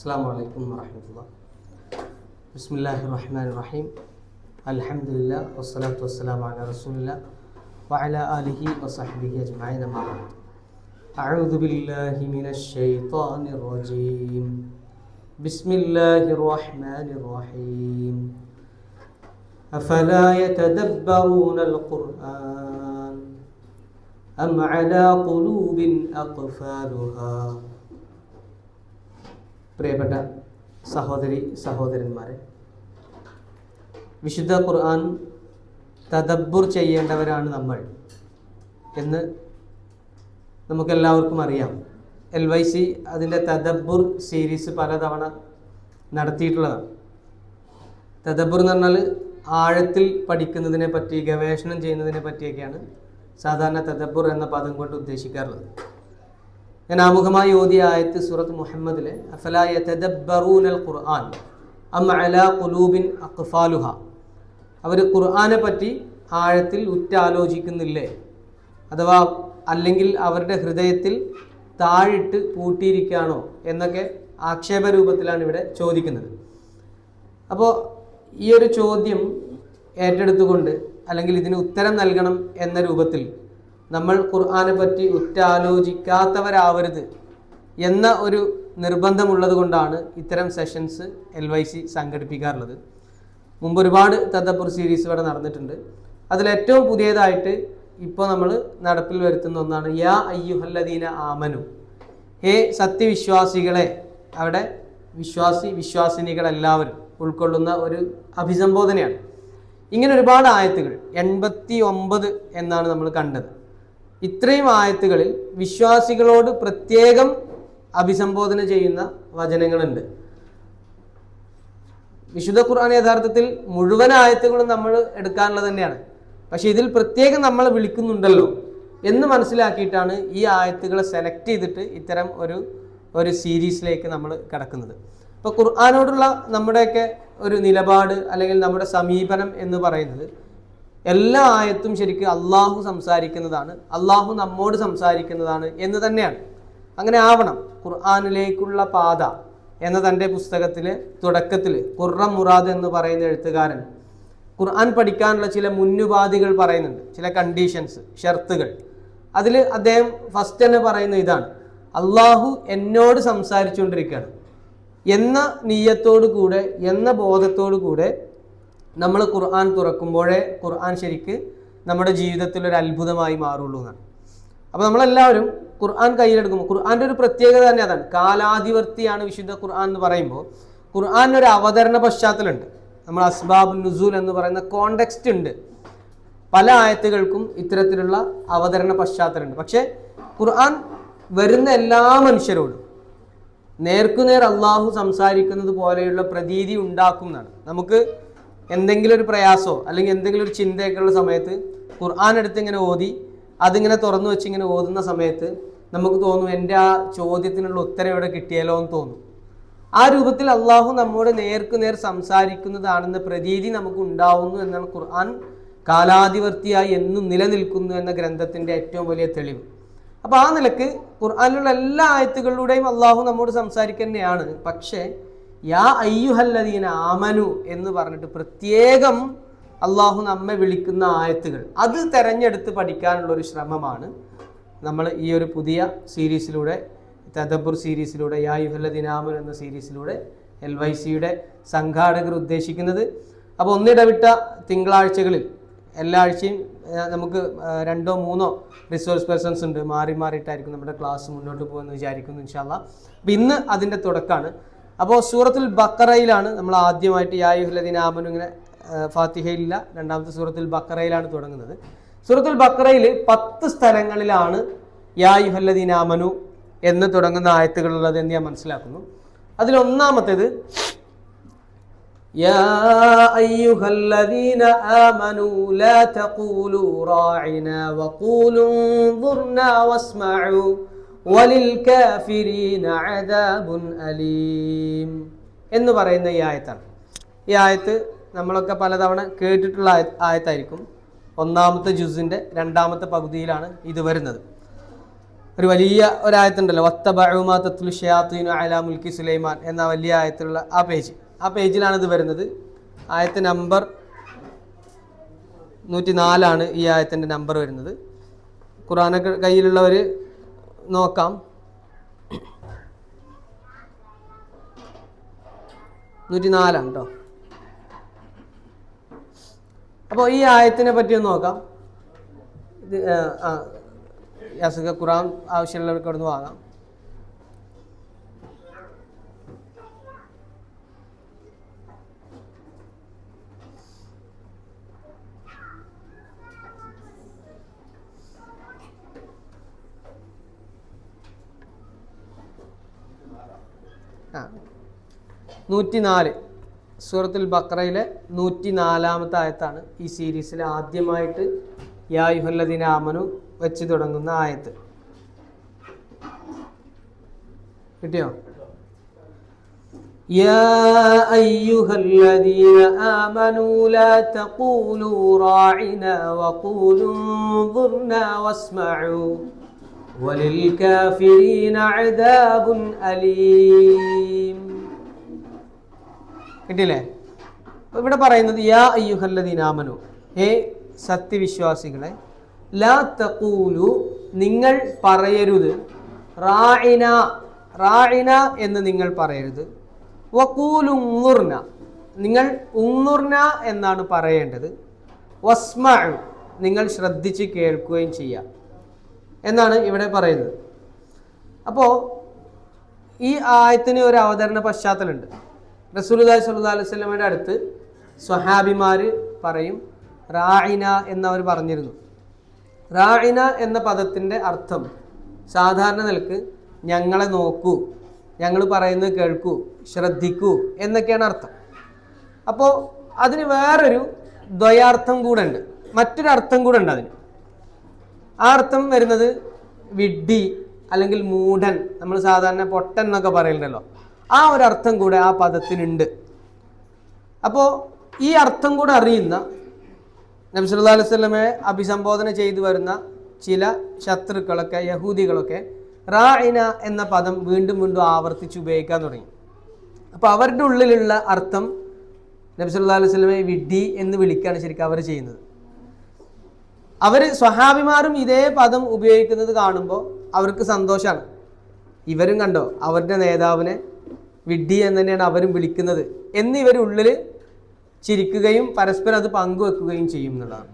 അസ്സലാമു അലൈക്കും വറഹ്മത്തുള്ളാഹി. ബിസ്മില്ലാഹിർ റഹ്മാനിർ റഹീം. അൽഹംദുലില്ലാഹ് വസ്സലാത്തു വസ്സലാമു അലാ റസൂലില്ലാഹ് വഅലാ ആലിഹി വസഹ്ബിഹി അജ്മഈൻ. അമ്മാ ബഅദ്. അഊദു ബില്ലാഹി മിനശ് ശൈത്വാനിർ റജീം. ബിസ്മില്ലാഹിർ റഹ്മാനിർ റഹീം. അഫലാ യതദബ്ബറൂനൽ ഖുർആൻ അം അലാ ഖുലൂബിൻ അഖ്ഫാലുഹാ. പ്രിയപ്പെട്ട സഹോദരന്മാരെ, വിശുദ്ധ ഖുർആൻ തദബ്ബുർ ചെയ്യേണ്ടവരാണ് നമ്മൾ എന്ന് നമുക്കെല്ലാവർക്കും അറിയാം. LYC അതിൻ്റെ തദബ്ബുർ സീരീസ് പലതവണ നടത്തിയിട്ടുള്ളതാണ്. തദബ്ബുർ എന്ന് പറഞ്ഞാൽ ആഴത്തിൽ പഠിക്കുന്നതിനെ പറ്റി, ഗവേഷണം ചെയ്യുന്നതിനെ പറ്റിയൊക്കെയാണ് സാധാരണ തദബ്ബുർ എന്ന പദം കൊണ്ട് ഉദ്ദേശിക്കാറുള്ളത്. ഞാൻ ആമുഖമായി ഓതിയ ആയത്ത് സൂറത്ത് മുഹമ്മദിലെ അഫലാ യതദബ്ബറൂനൽ ഖുർആൻ അം അലാ ഖുലൂബിൻ അഖ്ഫാലുഹാ. അവർ ഖുർആനെ പറ്റി ആഴത്തിൽ ഉറ്റാലോചിക്കുന്നില്ലേ, അഥവാ അല്ലെങ്കിൽ അവരുടെ ഹൃദയത്തിൽ താഴിട്ട് പൂട്ടിയിരിക്കുകയാണോ എന്നൊക്കെ ആക്ഷേപരൂപത്തിലാണ് ഇവിടെ ചോദിക്കുന്നത്. അപ്പോൾ ഈ ഒരു ചോദ്യം ഏറ്റെടുത്തുകൊണ്ട് അല്ലെങ്കിൽ ഇതിന് ഉത്തരം നൽകണം എന്ന രൂപത്തിൽ നമ്മൾ ഖുർആനെ പറ്റി ഉറ്റാലോചിക്കാത്തവരാവരുത് എന്ന ഒരു നിർബന്ധമുള്ളത് കൊണ്ടാണ് ഇത്തരം സെഷൻസ് LYC സംഘടിപ്പിക്കാറുള്ളത്. മുമ്പ് ഒരുപാട് തദബ്ബുർ സീരീസ് ഇവിടെ നടന്നിട്ടുണ്ട്. അതിലേറ്റവും പുതിയതായിട്ട് ഇപ്പോൾ നമ്മൾ നടപ്പിൽ വരുത്തുന്ന ഒന്നാണ് യാ അയ്യുഹല്ലദീന ആമനു. ഹേ സത്യവിശ്വാസികളെ. അവിടെ വിശ്വാസിനികളെല്ലാവരും ഉൾക്കൊള്ളുന്ന ഒരു അഭിസംബോധനയാണ്. ഇങ്ങനെ ഒരുപാട് ആയത്തുകൾ 89 എന്നാണ് നമ്മൾ കണ്ടത്. ഇത്രയും ആയത്തുകളിൽ വിശ്വാസികളോട് പ്രത്യേകം അഭിസംബോധന ചെയ്യുന്ന വചനങ്ങളുണ്ട്. വിശുദ്ധ ഖുർആൻ യഥാർത്ഥത്തിൽ മുഴുവൻ ആയത്തുകളും നമ്മൾ എടുക്കാനുള്ളത് തന്നെയാണ്. പക്ഷെ ഇതിൽ പ്രത്യേകം നമ്മൾ വിളിക്കുന്നുണ്ടല്ലോ എന്ന് മനസ്സിലാക്കിയിട്ടാണ് ഈ ആയത്തുകളെ സെലക്ട് ചെയ്തിട്ട് ഇത്തരം ഒരു സീരീസിലേക്ക് നമ്മൾ കിടക്കുന്നത്. ഇപ്പോൾ ഖുർആനോടുള്ള നമ്മുടെയൊക്കെ ഒരു നിലപാട് അല്ലെങ്കിൽ നമ്മുടെ സമീപനം എന്ന് പറയുന്നത് എല്ലാ ആയത്തും ശരിക്കും അള്ളാഹു സംസാരിക്കുന്നതാണ്, അള്ളാഹു നമ്മോട് സംസാരിക്കുന്നതാണ് എന്ന് തന്നെയാണ്. അങ്ങനെ ആവണം. ഖുർആനിലേക്കുള്ള പാത എന്ന തൻ്റെ പുസ്തകത്തിലെ തുടക്കത്തിൽ ഖുർറം മുറാദ് എന്ന് പറയുന്ന എഴുത്തുകാരൻ ഖുർആൻ പഠിക്കാനുള്ള ചില മുന്നുപാധികൾ പറയുന്നുണ്ട്, ചില കണ്ടീഷൻസ്, ഷർത്തുകൾ. അതിൽ അദ്ദേഹം ഫസ്റ്റ് തന്നെ പറയുന്ന ഇതാണ്: അള്ളാഹു എന്നോട് സംസാരിച്ചുകൊണ്ടിരിക്കുകയാണ് എന്ന നീയത്തോടു കൂടെ, എന്ന ബോധത്തോടു കൂടെ നമ്മൾ ഖുർആൻ തുറക്കുമ്പോഴേ ഖുർആൻ ശരിക്ക് നമ്മുടെ ജീവിതത്തിൽ ഒരു അത്ഭുതമായി മാറുള്ളൂ എന്നാണ്. അപ്പോൾ നമ്മളെല്ലാവരും ഖുർആൻ കയ്യിലെടുക്കുമ്പോൾ ഖുർആൻ്റെ ഒരു പ്രത്യേകത തന്നെ അതാണ്. കാലാധിവർത്തിയാണ് വിശുദ്ധ ഖുർആൻ എന്ന് പറയുമ്പോൾ ഖുർആനൊരു അവതരണ പശ്ചാത്തലമുണ്ട്. നമ്മൾ അസ്ബാബുൻ നുസൂൽ എന്ന് പറയുന്ന കോണ്ടെക്സ്റ്റ് ഉണ്ട്. പല ആയത്തുകൾക്കും ഇത്തരത്തിലുള്ള അവതരണ പശ്ചാത്തലമുണ്ട്. പക്ഷേ ഖുർആൻ വരുന്ന എല്ലാ മനുഷ്യരോടും നേർക്കുനേർ അള്ളാഹു സംസാരിക്കുന്നത് പോലെയുള്ള പ്രതീതി ഉണ്ടാക്കുന്നതാണ്. നമുക്ക് എന്തെങ്കിലും ഒരു പ്രയാസമോ അല്ലെങ്കിൽ എന്തെങ്കിലും ഒരു ചിന്തയൊക്കെയുള്ള സമയത്ത് ഖുർആൻ എടുത്ത് ഇങ്ങനെ ഓതി അതിങ്ങനെ തുറന്നു വെച്ച് ഇങ്ങനെ ഓതുന്ന സമയത്ത് നമുക്ക് തോന്നും എൻ്റെ ആ ചോദ്യത്തിനുള്ള ഉത്തരം ഇവിടെ കിട്ടിയാലോ എന്ന് തോന്നും. ആ രൂപത്തിൽ അള്ളാഹു നമ്മോട് നേർക്കുനേർ സംസാരിക്കുന്നതാണെന്ന പ്രതീതി നമുക്ക് ഉണ്ടാവുന്നു എന്നാണ് ഖുർആൻ കാലാധിവർത്തിയായി എന്നും നിലനിൽക്കുന്നു എന്ന ഗ്രന്ഥത്തിൻ്റെ ഏറ്റവും വലിയ തെളിവ്. അപ്പോൾ ആ നിലക്ക് ഖുർആനിലുള്ള എല്ലാ ആയത്തുകളിലൂടെയും അള്ളാഹു നമ്മോട് സംസാരിക്കുക തന്നെയാണ്. പക്ഷേ യാ അയ്യുഹല്ലദീന ആമനു എന്ന് പറഞ്ഞിട്ട് പ്രത്യേകം അള്ളാഹു നമ്മെ വിളിക്കുന്ന ആയത്തുകൾ അത് തെരഞ്ഞെടുത്ത് പഠിക്കാനുള്ള ഒരു ശ്രമമാണ് നമ്മൾ ഈ ഒരു പുതിയ സീരീസിലൂടെ, തദബ്ബുർ സീരീസിലൂടെ, യാ അയ്യുഹല്ലദീന ആമനു എന്ന സീരീസിലൂടെ LYCയുടെ സംഘാടകർ ഉദ്ദേശിക്കുന്നത്. അപ്പോൾ ഒന്നിടവിട്ട തിങ്കളാഴ്ചകളിൽ എല്ലാ ആഴ്ചയും നമുക്ക് 2 or 3 റിസോഴ്സ് പേഴ്സൺസ് ഉണ്ട്. മാറി മാറിയിട്ടായിരിക്കും നമ്മുടെ ക്ലാസ് മുന്നോട്ട് പോകുമെന്ന് വിചാരിക്കുന്നു ഇൻഷാ അല്ലാഹ്. അപ്പോൾ ഇന്ന് അതിൻ്റെ തുടക്കമാണ്. അപ്പോൾ സൂറത്തുൽ ബഖറയിലാണ് നമ്മൾ ആദ്യമായിട്ട് യാ അയ്യുഹല്ലദീന ആമനു ഇങ്ങനെ ഫാത്തിഹയിലില്ല, രണ്ടാമത്തെ സൂറത്തുൽ ബഖറയിലാണ് തുടങ്ങുന്നത്. സൂറത്തുൽ ബഖറയിൽ 10 സ്ഥലങ്ങളിലാണ് യാ അയ്യുഹല്ലദീന ആമനു എന്ന് തുടങ്ങുന്ന ആയത്തുകളുള്ളത് എന്ന് ഞാൻ മനസ്സിലാക്കുന്നു. അതിലൊന്നാമത്തേത് യാ അയ്യുഹല്ലദീന ആമനു ലാ തഖൂലു റാഇനാ വഖൂലു ദുർനാ വസ്മഉ വലിൽ കാഫിരീന അദാബുൻ അലീം എന്ന് പറയുന്ന ഈ ആയത്താണ്. ഈ ആയത്ത് നമ്മളൊക്കെ പലതവണ കേട്ടിട്ടുള്ള ആയത്തായിരിക്കും. 1ാമത്തെ ജുസിൻ്റെ 2ാമത്തെ പകുതിയിലാണ് ഇത് വരുന്നത്. ഒരു വലിയ ഒരായത്തുണ്ടല്ലോ, വത്തബഉ മാ തത്ലു ശയാത്തീനു അലാ മുൽക്കി സുലൈമാൻ എന്ന വലിയ ആയത്തുള്ള ആ പേജിലാണ് ഇത് വരുന്നത്. ആയത്ത് നമ്പർ 104 ഈ ആയത്തിൻ്റെ നമ്പർ വരുന്നത്. ഖുർആനൊക്കെ കയ്യിലുള്ളവർ നോക്കാം. 104 കേട്ടോ. അപ്പോൾ ഈ ആയത്തിനെ പറ്റി ഒന്ന് നോക്കാം. ഇത് യാസിക ഖുർആൻ ആവശ്യമുള്ളവർക്ക് അവിടെ നിന്ന് വാങ്ങാം. ആ 104 സൂറത്തുൽ ബഖറയിലെ 104-ാമത്തെ ആയത്താണ് ഈ സീരീസിൽ ആദ്യമായിട്ട് യാ അയ്യുഹല്ലദീന ആമനു വെച്ച് തുടങ്ങുന്ന ആയത്ത്. കിട്ടിയോ? യാ അയ്യുഹല്ലദീന ആമനു ലാ തഖൂലു റാഇനാ വഖൂലു ദുർനാ വസ്മഉ വലിൽ കാഫിരീന അദാബുൻ അലീം. കിട്ടില്ലേ? ഇവിടെ പറയുന്നത് യാ അയ്യുഹല്ലദീന ആമനു, ഹേ സത്യവിശ്വാസികളെ, ലാ തഖൂലു നിങ്ങൾ പറയരുത്, റാഇന റാഇന എന്ന് നിങ്ങൾ പറയരുത്, വഖൂലു ഉൻദുർന നിങ്ങൾ ഉൻദുർന എന്നാണ് പറയേണ്ടത്, വസ്മഉ നിങ്ങൾ ശ്രദ്ധിച്ച് കേൾക്കുകയും ചെയ്യുക എന്നാണ് ഇവിടെ പറയുന്നത്. അപ്പോൾ ഈ ആയത്തിന് ഒരു അവതരണ പശ്ചാത്തലമുണ്ട്. റസൂലുള്ളാഹി സ്വല്ലല്ലാഹു അലൈഹി വസല്ലമയുടെ അടുത്ത് സ്വഹാബിമാർ പറയും റാഇന എന്നവർ പറഞ്ഞിരുന്നു. റാഇന എന്ന പദത്തിൻ്റെ അർത്ഥം സാധാരണ നിലക്ക് ഞങ്ങളെ നോക്കൂ, ഞങ്ങൾ പറയുന്നത് കേൾക്കൂ, ശ്രദ്ധിക്കൂ എന്നൊക്കെയാണ് അർത്ഥം. അപ്പോൾ അതിന് വേറൊരു ദ്വയാർത്ഥം കൂടെ ഉണ്ട്, മറ്റൊരർത്ഥം കൂടെ ഉണ്ട് അതിന്. ആ അർത്ഥം വരുന്നത് വിഡ്ഢി അല്ലെങ്കിൽ മൂഢൻ, നമ്മൾ സാധാരണ പൊട്ടൻ എന്നൊക്കെ പറയുന്നുണ്ടല്ലോ, ആ ഒരു അർത്ഥം കൂടെ ആ പദത്തിനുണ്ട്. അപ്പോൾ ഈ അർത്ഥം കൂടെ അറിയുന്ന നബി സല്ലല്ലാഹു അലൈഹി വസല്ലമയെ അഭിസംബോധന ചെയ്തു വരുന്ന ചില ശത്രുക്കളൊക്കെ, യഹൂദികളൊക്കെ റാഇന എന്ന പദം വീണ്ടും വീണ്ടും ആവർത്തിച്ച് ഉപയോഗിക്കാൻ തുടങ്ങി. അപ്പോൾ അവരുടെ ഉള്ളിലുള്ള അർത്ഥം നബി സല്ലല്ലാഹു അലൈഹി വസല്ലമയെ വിഡ്ഢി എന്ന് വിളിക്കുകയാണ് ശരിക്കും അവർ ചെയ്യുന്നത്. അവർ സ്വഹാബിമാരും ഇതേ പദം ഉപയോഗിക്കുന്നത് കാണുമ്പോൾ അവർക്ക് സന്തോഷമാണ്. ഇവരും കണ്ടോ അവരുടെ നേതാവിനെ വിഡ്ഢി എന്ന് തന്നെയാണ് അവരും വിളിക്കുന്നത് എന്ന് ഇവരുള്ളിൽ ചിരിക്കുകയും പരസ്പരം അത് പങ്കുവെക്കുകയും ചെയ്യും എന്നുള്ളതാണ്.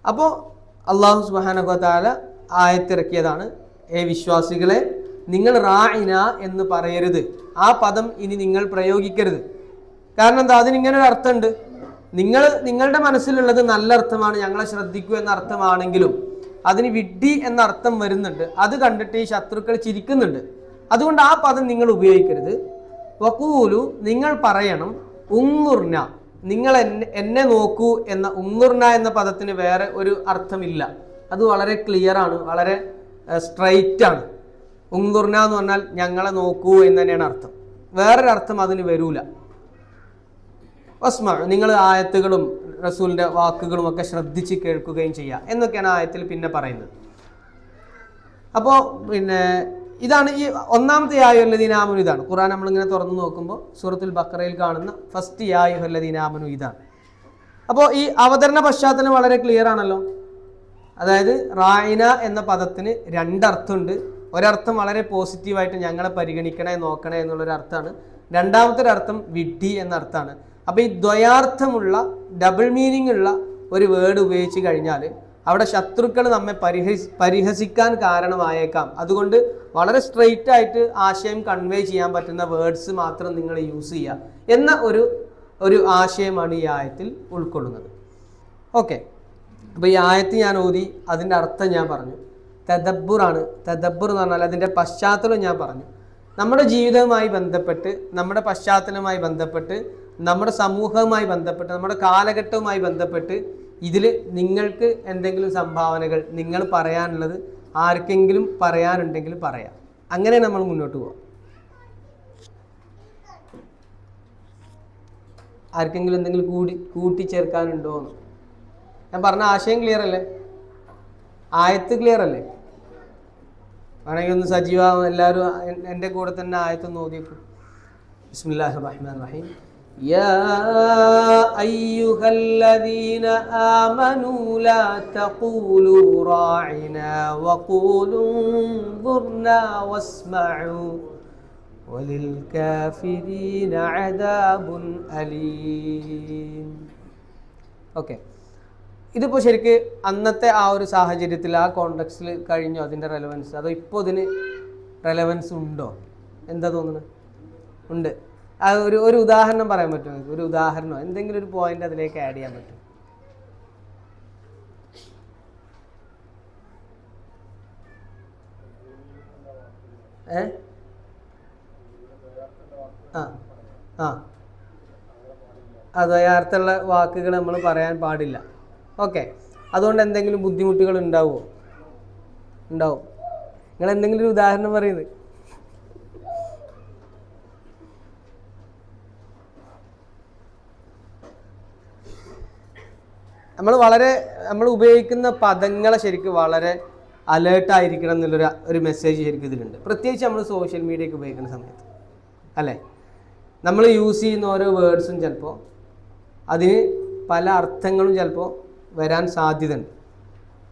അപ്പോൾ അള്ളാഹു സുബ്ഹാനഹു വ തആല ആയത്തിറക്കിയതാണ്, ഏ വിശ്വാസികളെ, നിങ്ങൾ റാഇന എന്ന് പറയരുത്, ആ പദം ഇനി നിങ്ങൾ പ്രയോഗിക്കരുത്. കാരണം എന്താ? അതിനിങ്ങനൊരു അർത്ഥമുണ്ട്. നിങ്ങളുടെ മനസ്സിലുള്ളത് നല്ല അർത്ഥമാണ്, ഞങ്ങളെ ശ്രദ്ധിക്കൂ എന്ന അർത്ഥമാണെങ്കിലും അതിന് വിഡ്ഢി എന്ന അർത്ഥം വരുന്നുണ്ട്. അത് കണ്ടിട്ട് ഈ ശത്രുക്കൾ ചിരിക്കുന്നുണ്ട്. അതുകൊണ്ട് ആ പദം നിങ്ങൾ ഉപയോഗിക്കരുത്. വഖൂലു നിങ്ങൾ പറയണം, ഉൻദുർന നിങ്ങൾ എന്നെ നോക്കൂ എന്ന ഉൻദുർന എന്ന പദത്തിന് വേറെ ഒരു അർത്ഥമില്ല. അത് വളരെ ക്ലിയർ ആണ്, വളരെ സ്ട്രൈറ്റ് ആണ്. ഉൻദുർന എന്ന് പറഞ്ഞാൽ ഞങ്ങളെ നോക്കൂ എന്ന് തന്നെയാണ് അർത്ഥം, വേറൊരർത്ഥം അതിന് വരൂല. വസ്മ നിങ്ങൾ ആയത്തുകളും റസൂലിൻ്റെ വാക്കുകളും ഒക്കെ ശ്രദ്ധിച്ച് കേൾക്കുകയും ചെയ്യുക എന്നൊക്കെയാണ് ആയത്തിൽ പിന്നെ പറയുന്നത്. അപ്പോൾ പിന്നെ ഇതാണ് ഈ ഒന്നാമത്തെ യാ അയ്യുഹല്ലദീന ആമനു. ഇതാണ് ഖുർആൻ നമ്മളിങ്ങനെ തുറന്നു നോക്കുമ്പോൾ സൂറത്തുൽ ബഖറയിൽ കാണുന്ന ഫസ്റ്റ് യാ അയ്യുഹല്ലദീന ആമനു ഇതാണ്. അപ്പോൾ ഈ അവതരണ പശ്ചാത്തലം വളരെ ക്ലിയർ ആണല്ലോ. അതായത് റാഇന എന്ന പദത്തിന് രണ്ടർത്ഥമുണ്ട്. ഒരർത്ഥം വളരെ പോസിറ്റീവായിട്ട് ഞങ്ങളെ പരിഗണിക്കണേ, നോക്കണേ എന്നുള്ളൊരു അർത്ഥമാണ്. രണ്ടാമത്തെ ഒരു അർത്ഥം വിഡ്ഢി എന്ന അർത്ഥമാണ്. അപ്പോൾ ഈ ദ്വയാർത്ഥമുള്ള ഡബിൾ മീനിങ് ഉള്ള ഒരു വേർഡ് ഉപയോഗിച്ച് കഴിഞ്ഞാൽ അവിടെ ശത്രുക്കൾ നമ്മെ പരിഹസിക്കാൻ കാരണമായേക്കാം. അതുകൊണ്ട് വളരെ സ്ട്രെയിറ്റ് ആയിട്ട് ആശയം കൺവേ ചെയ്യാൻ പറ്റുന്ന വേർഡ്സ് മാത്രം നിങ്ങൾ യൂസ് ചെയ്യുക എന്ന ഒരു ആശയമാണ് ഈ ആയത്തിൽ ഉൾക്കൊള്ളുന്നത്. ഓക്കെ, അപ്പോൾ ഈ ആയത്ത് ഞാൻ ഓതി, അതിൻ്റെ അർത്ഥം ഞാൻ പറഞ്ഞു. തദബ്ബുറാണ്. തദബ്ബുർ എന്ന് പറഞ്ഞാൽ അതിൻ്റെ പശ്ചാത്തലം ഞാൻ പറഞ്ഞു. നമ്മുടെ ജീവിതവുമായി ബന്ധപ്പെട്ട്, നമ്മുടെ പശ്ചാത്തലവുമായി ബന്ധപ്പെട്ട്, നമ്മുടെ സമൂഹവുമായി ബന്ധപ്പെട്ട്, നമ്മുടെ കാലഘട്ടവുമായി ബന്ധപ്പെട്ട് ഇതിൽ നിങ്ങൾക്ക് എന്തെങ്കിലും സംഭാവനകൾ നിങ്ങൾ പറയാനുള്ളത് ആർക്കെങ്കിലും പറയാനുണ്ടെങ്കിൽ പറയാം. അങ്ങനെ നമ്മൾ മുന്നോട്ട് പോവാം. ആർക്കെങ്കിലും എന്തെങ്കിലും കൂട്ടിച്ചേർക്കാനുണ്ടോ എന്ന് ഞാൻ പറഞ്ഞ ആശയം ക്ലിയർ അല്ലേ? ആയത്ത് ക്ലിയർ അല്ലേ? ആണെങ്കിൽ ഒന്ന് സജീവമാവും എല്ലാവരും എൻ്റെ കൂടെ തന്നെ ആയത്തൊന്ന് ഓതിയേക്കും. ബിസ്മില്ലാഹിർ റഹ്മാനിർ റഹീം. യാ അയ്യുഹല്ലദീന ആമനൂ ലാ തഖൂലൂ റാഇനാ വഖൂലൂ ദുർനാ വസ്മഉ വലിൽ കാഫിരീന അദാബുൻ അലീം. ഓക്കെ, ഇതിപ്പോൾ ശരിക്ക് അന്നത്തെ ആ ഒരു സാഹചര്യത്തിൽ ആ കോണ്ടെക്സ്റ്റിൽ കഴിഞ്ഞോ അതിൻ്റെ റെലവൻസ്, അതോ ഇപ്പോൾ ഇതിന് റെലവൻസ് ഉണ്ടോ? എന്താ തോന്നുന്നത്? ഉണ്ട്. ആ ഒരു ഉദാഹരണം പറയാൻ പറ്റുമോ? ഒരു ഉദാഹരണമോ എന്തെങ്കിലും ഒരു പോയിന്റ് അതിലേക്ക് ആഡ് ചെയ്യാൻ പറ്റും? യഥാർത്ഥമുള്ള വാക്കുകൾ നമ്മൾ പറയാൻ പാടില്ല. ഓക്കെ, അതുകൊണ്ട് എന്തെങ്കിലും ബുദ്ധിമുട്ടുകൾ ഉണ്ടാവുമോ? ഉണ്ടാവും. നിങ്ങൾ എന്തെങ്കിലും ഒരു ഉദാഹരണം പറയുന്നത്? നമ്മൾ ഉപയോഗിക്കുന്ന പദങ്ങളെ ശരിക്കും വളരെ അലേർട്ടായിരിക്കണം എന്നുള്ളൊരു മെസ്സേജ് ശരിക്കും ഇതിലുണ്ട്. പ്രത്യേകിച്ച് നമ്മൾ സോഷ്യൽ മീഡിയയൊക്കെ ഉപയോഗിക്കുന്ന സമയത്ത് അല്ലേ, നമ്മൾ യൂസ് ചെയ്യുന്ന ഓരോ വേർഡ്സും ചിലപ്പോൾ അതിന് പല അർത്ഥങ്ങളും ചിലപ്പോൾ വരാൻ സാധ്യതയുണ്ട്.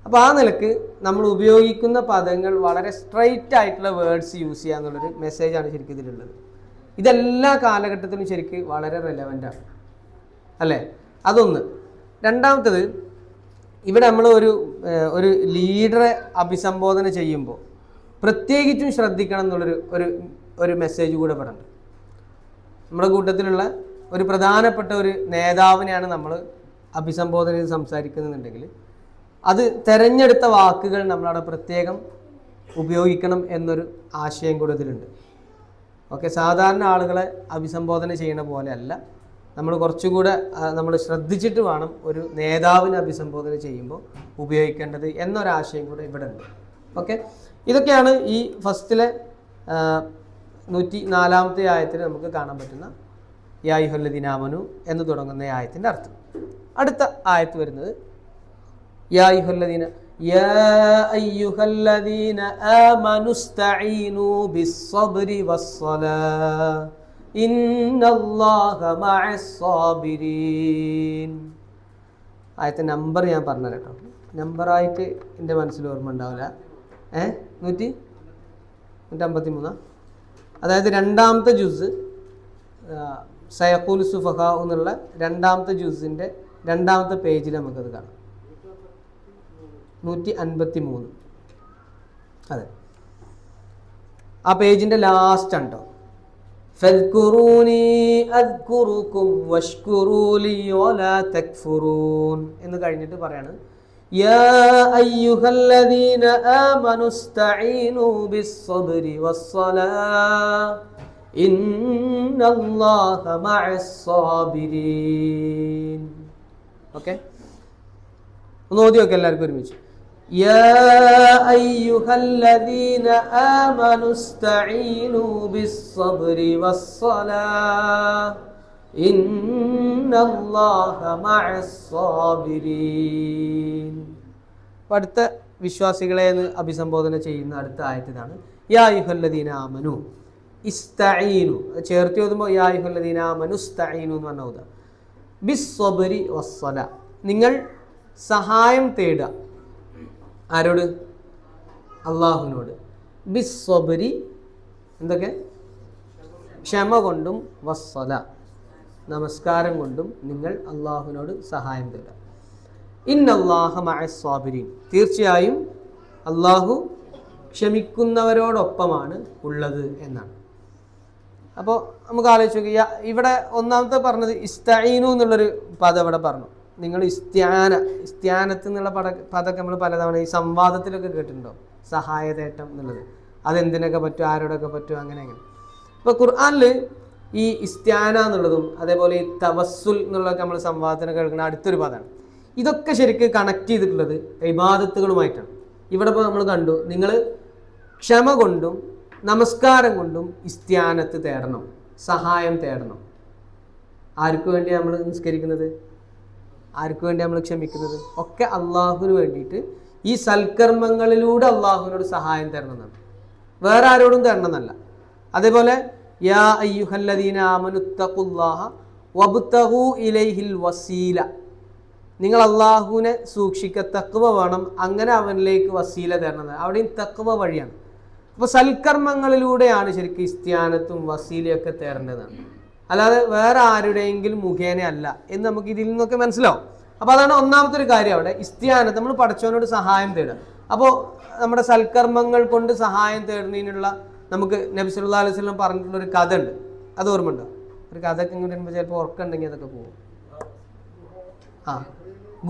അപ്പോൾ ആ നിലക്ക് നമ്മൾ ഉപയോഗിക്കുന്ന പദങ്ങൾ വളരെ സ്ട്രൈറ്റ് ആയിട്ടുള്ള വേർഡ്സ് യൂസ് ചെയ്യുക എന്നുള്ളൊരു മെസ്സേജാണ് ശരിക്കും ഇതിലുള്ളത്. ഇതെല്ലാ കാലഘട്ടത്തിലും ശരിക്കും വളരെ റെലവൻ്റാണ് അല്ലേ? അതൊന്ന്. രണ്ടാമത്തത്, ഇവിടെ നമ്മൾ ഒരു ലീഡറെ അഭിസംബോധന ചെയ്യുമ്പോൾ പ്രത്യേകിച്ചും ശ്രദ്ധിക്കണം എന്നുള്ളൊരു മെസ്സേജ് കൂടെ പറയുന്നുണ്ട്. നമ്മുടെ കൂട്ടത്തിലുള്ള ഒരു പ്രധാനപ്പെട്ട ഒരു നേതാവിനെയാണ് നമ്മൾ അഭിസംബോധന ചെയ്ത് സംസാരിക്കുന്നുണ്ടെങ്കിൽ അത് തിരഞ്ഞെടുത്ത വാക്കുകൾ നമ്മളവിടെ പ്രത്യേകം ഉപയോഗിക്കണം എന്നൊരു ആശയം കൂടെ ഇതിലുണ്ട്. ഓക്കെ, സാധാരണ ആളുകളെ അഭിസംബോധന ചെയ്യുന്ന പോലെയല്ല, നമ്മൾ കുറച്ചുകൂടെ നമ്മൾ ശ്രദ്ധിച്ചിട്ട് വേണം ഒരു നേതാവിനെ അഭിസംബോധന ചെയ്യുമ്പോൾ ഉപയോഗിക്കേണ്ടത് എന്നൊരാശയം കൂടെ ഇവിടെ ഉണ്ട്. ഓക്കെ, ഇതൊക്കെയാണ് ഈ ഫസ്റ്റിലെ 104-ാമത്തെ ആയത്തിൽ നമുക്ക് കാണാൻ പറ്റുന്ന യാ അയ്യുഹല്ലദീന ആമനു എന്ന് തുടങ്ങുന്ന ആയത്തിൻ്റെ അർത്ഥം. അടുത്ത ആയത്ത് വരുന്നത് യാ അയ്യുഹല്ലദീന ആമനു ഇസ്തഈനൂ ബിസ്സബ്രി വസ്സലാഹ് ഇന്നല്ലാഹ മഅസ്സാബിരീൻ. ആയത്തെ നമ്പർ ഞാൻ പറഞ്ഞു കേട്ടോ, നമ്പറായിട്ട് എൻ്റെ മനസ്സിൽ ഓർമ്മ ഉണ്ടാവില്ല. 153, അതായത് രണ്ടാമത്തെ ജുസ് സയഖൂൽ സുഫഹാ എന്നുള്ള രണ്ടാമത്തെ ജുസിൻ്റെ രണ്ടാമത്തെ പേജിൽ നമുക്കത് കാണാം. 153, അതെ, ആ പേജിൻ്റെ ലാസ്റ്റ് ആണ് കേട്ടോ. ഫദ്കുറൂനി അദ്കുറുകും വഷ്കുറൂ ലി വലാ തക്ഫുറൂൻ എന്ന് കഴിഞ്ഞിട്ട് പറയാണ് യാ അയ്യുഹല്ലദീന ആമനു ഇസ്തഈനൂ ബിസ്സബ്രി വസ്സലാഹ് ഇന്നല്ലാഹ മഅസ്സാബിരീൻ. ഓക്കെ, ഒന്ന് ഓതി നോക്കാം എല്ലാവർക്കും ഒരുമിച്ച്. യാ അയ്യുഹല്ലദീന ആമനു ഇസ്തഈനൂ ബിസ്സബ്രി വസ്സലാഹ് ഇന്നല്ലാഹ മഅസ്സാബിരീൻ. അടുത്ത വിശ്വാസികളെ എന്ന് അഭിസംബോധന ചെയ്യുന്ന അടുത്ത ആയത്തിലാണ് യാ അയ്യുഹല്ലദീന ആമനു ഇസ്തഈനു. ചേർത്ത് ഓതുമ്പോൾ യാ അയ്യുഹല്ലദീന ആമനു ഇസ്തഈനു എന്ന് പറഞ്ഞ ഓതാ. ബിസ്സബ്രി വസ്സലാ, നിങ്ങൾ സഹായം തേടുക. ആരോട്? അള്ളാഹുവിനോട്. ബിസ്സബ്രി, എന്തൊക്കെ? ക്ഷമ കൊണ്ടും, വസ്സല, നമസ്കാരം കൊണ്ടും നിങ്ങൾ അള്ളാഹുവിനോട് സഹായം തേടുക. ഇന്നല്ലാഹ മഅസ്സാബിരീൻ, തീർച്ചയായും അള്ളാഹു ക്ഷമിക്കുന്നവരോടൊപ്പമാണ് ഉള്ളത് എന്നാണ്. അപ്പോൾ നമുക്ക് ആലോചിച്ച് നോക്കുക, ഇവിടെ ഒന്നാമത്തെ പറഞ്ഞത് ഇസ്തഈനു എന്നുള്ളൊരു പദം ഇവിടെ പറഞ്ഞു. നിങ്ങൾ ഇസ്ത്യാനത്ത് എന്നുള്ള പദമൊക്കെ നമ്മൾ പലതവണ ഈ സംവാദത്തിലൊക്കെ കേട്ടിട്ടുണ്ടോ? സഹായതേട്ടം എന്നുള്ളത്, അതെന്തിനൊക്കെ പറ്റും, ആരോടൊക്കെ പറ്റും, അങ്ങനെ. ഇപ്പോൾ ഖുർആനിൽ ഈ ഇസ്ത്യാന എന്നുള്ളതും അതേപോലെ ഈ തവസ്സുൽ എന്നുള്ളതൊക്കെ നമ്മൾ സംവാദത്തിന് കേൾക്കുന്ന അടുത്തൊരു പദമാണ്. ഇതൊക്കെ ശരിക്കും കണക്ട് ചെയ്തിട്ടുള്ളത് ഇബാദത്തുകളുമായിട്ടാണ്. ഇവിടെ ഇപ്പോൾ നമ്മൾ കണ്ടു, നിങ്ങൾ ക്ഷമ കൊണ്ടും നമസ്കാരം കൊണ്ടും ഇസ്ത്യാനത്ത് തേടണം, സഹായം തേടണം. ആർക്കു വേണ്ടിയാണ് നമ്മൾ നിസ്കരിക്കുന്നത്? ആർക്കു വേണ്ടി നമ്മൾ ക്ഷമിക്കുന്നത്? ഒക്കെ അള്ളാഹുവിന് വേണ്ടിയിട്ട് ഈ സൽക്കർമ്മങ്ങളിലൂടെ അള്ളാഹുവിനോട് സഹായം തരണം എന്നാണ്. വേറെ ആരോടും തേടണമെന്നല്ല. അതേപോലെ യാ അയ്യുഹല്ലദീന ആമനുത്തഖുല്ലാഹ വബ്തഗൂ ഇലൈഹിൽ വസീല, നിങ്ങൾ അള്ളാഹുവിനെ സൂക്ഷിക്കുക, തഖ്വ വേണം, അങ്ങനെ അവനിലേക്ക് വസീല തേടണം. അവിടെയും തഖ്വ വഴിയാണ്. അപ്പോൾ സൽക്കർമ്മങ്ങളിലൂടെയാണ് ശരിക്കും ഇസ്തിയാനത്തും വസീലയൊക്കെ തേടേണ്ടതാണ്, അല്ലാതെ വേറെ ആരുടെയെങ്കിലും മുഖേന അല്ല എന്ന് നമുക്ക് ഇതിൽ നിന്നൊക്കെ മനസ്സിലാവും. അപ്പോൾ അതാണ് ഒന്നാമത്തെ ഒരു കാര്യം. അവിടെ ഇസ്തിയാനത്ത് നമ്മൾ പടച്ചവനോട് സഹായം തേടുക. അപ്പോൾ നമ്മുടെ സൽക്കർമ്മങ്ങൾ കൊണ്ട് സഹായം തേടുന്നതിനുള്ള നമുക്ക് നബി സല്ലല്ലാഹു അലൈഹി വസല്ലം പറഞ്ഞിട്ടുള്ള ഒരു കഥ ഉണ്ട്. അത് ഓർമ്മയുണ്ടോ? ഒരു കഥയൊക്കെ ഇങ്ങനെ വരുമ്പോൾ ചിലപ്പോൾ ഉറക്കമുണ്ടെങ്കിൽ അതൊക്കെ പോകും.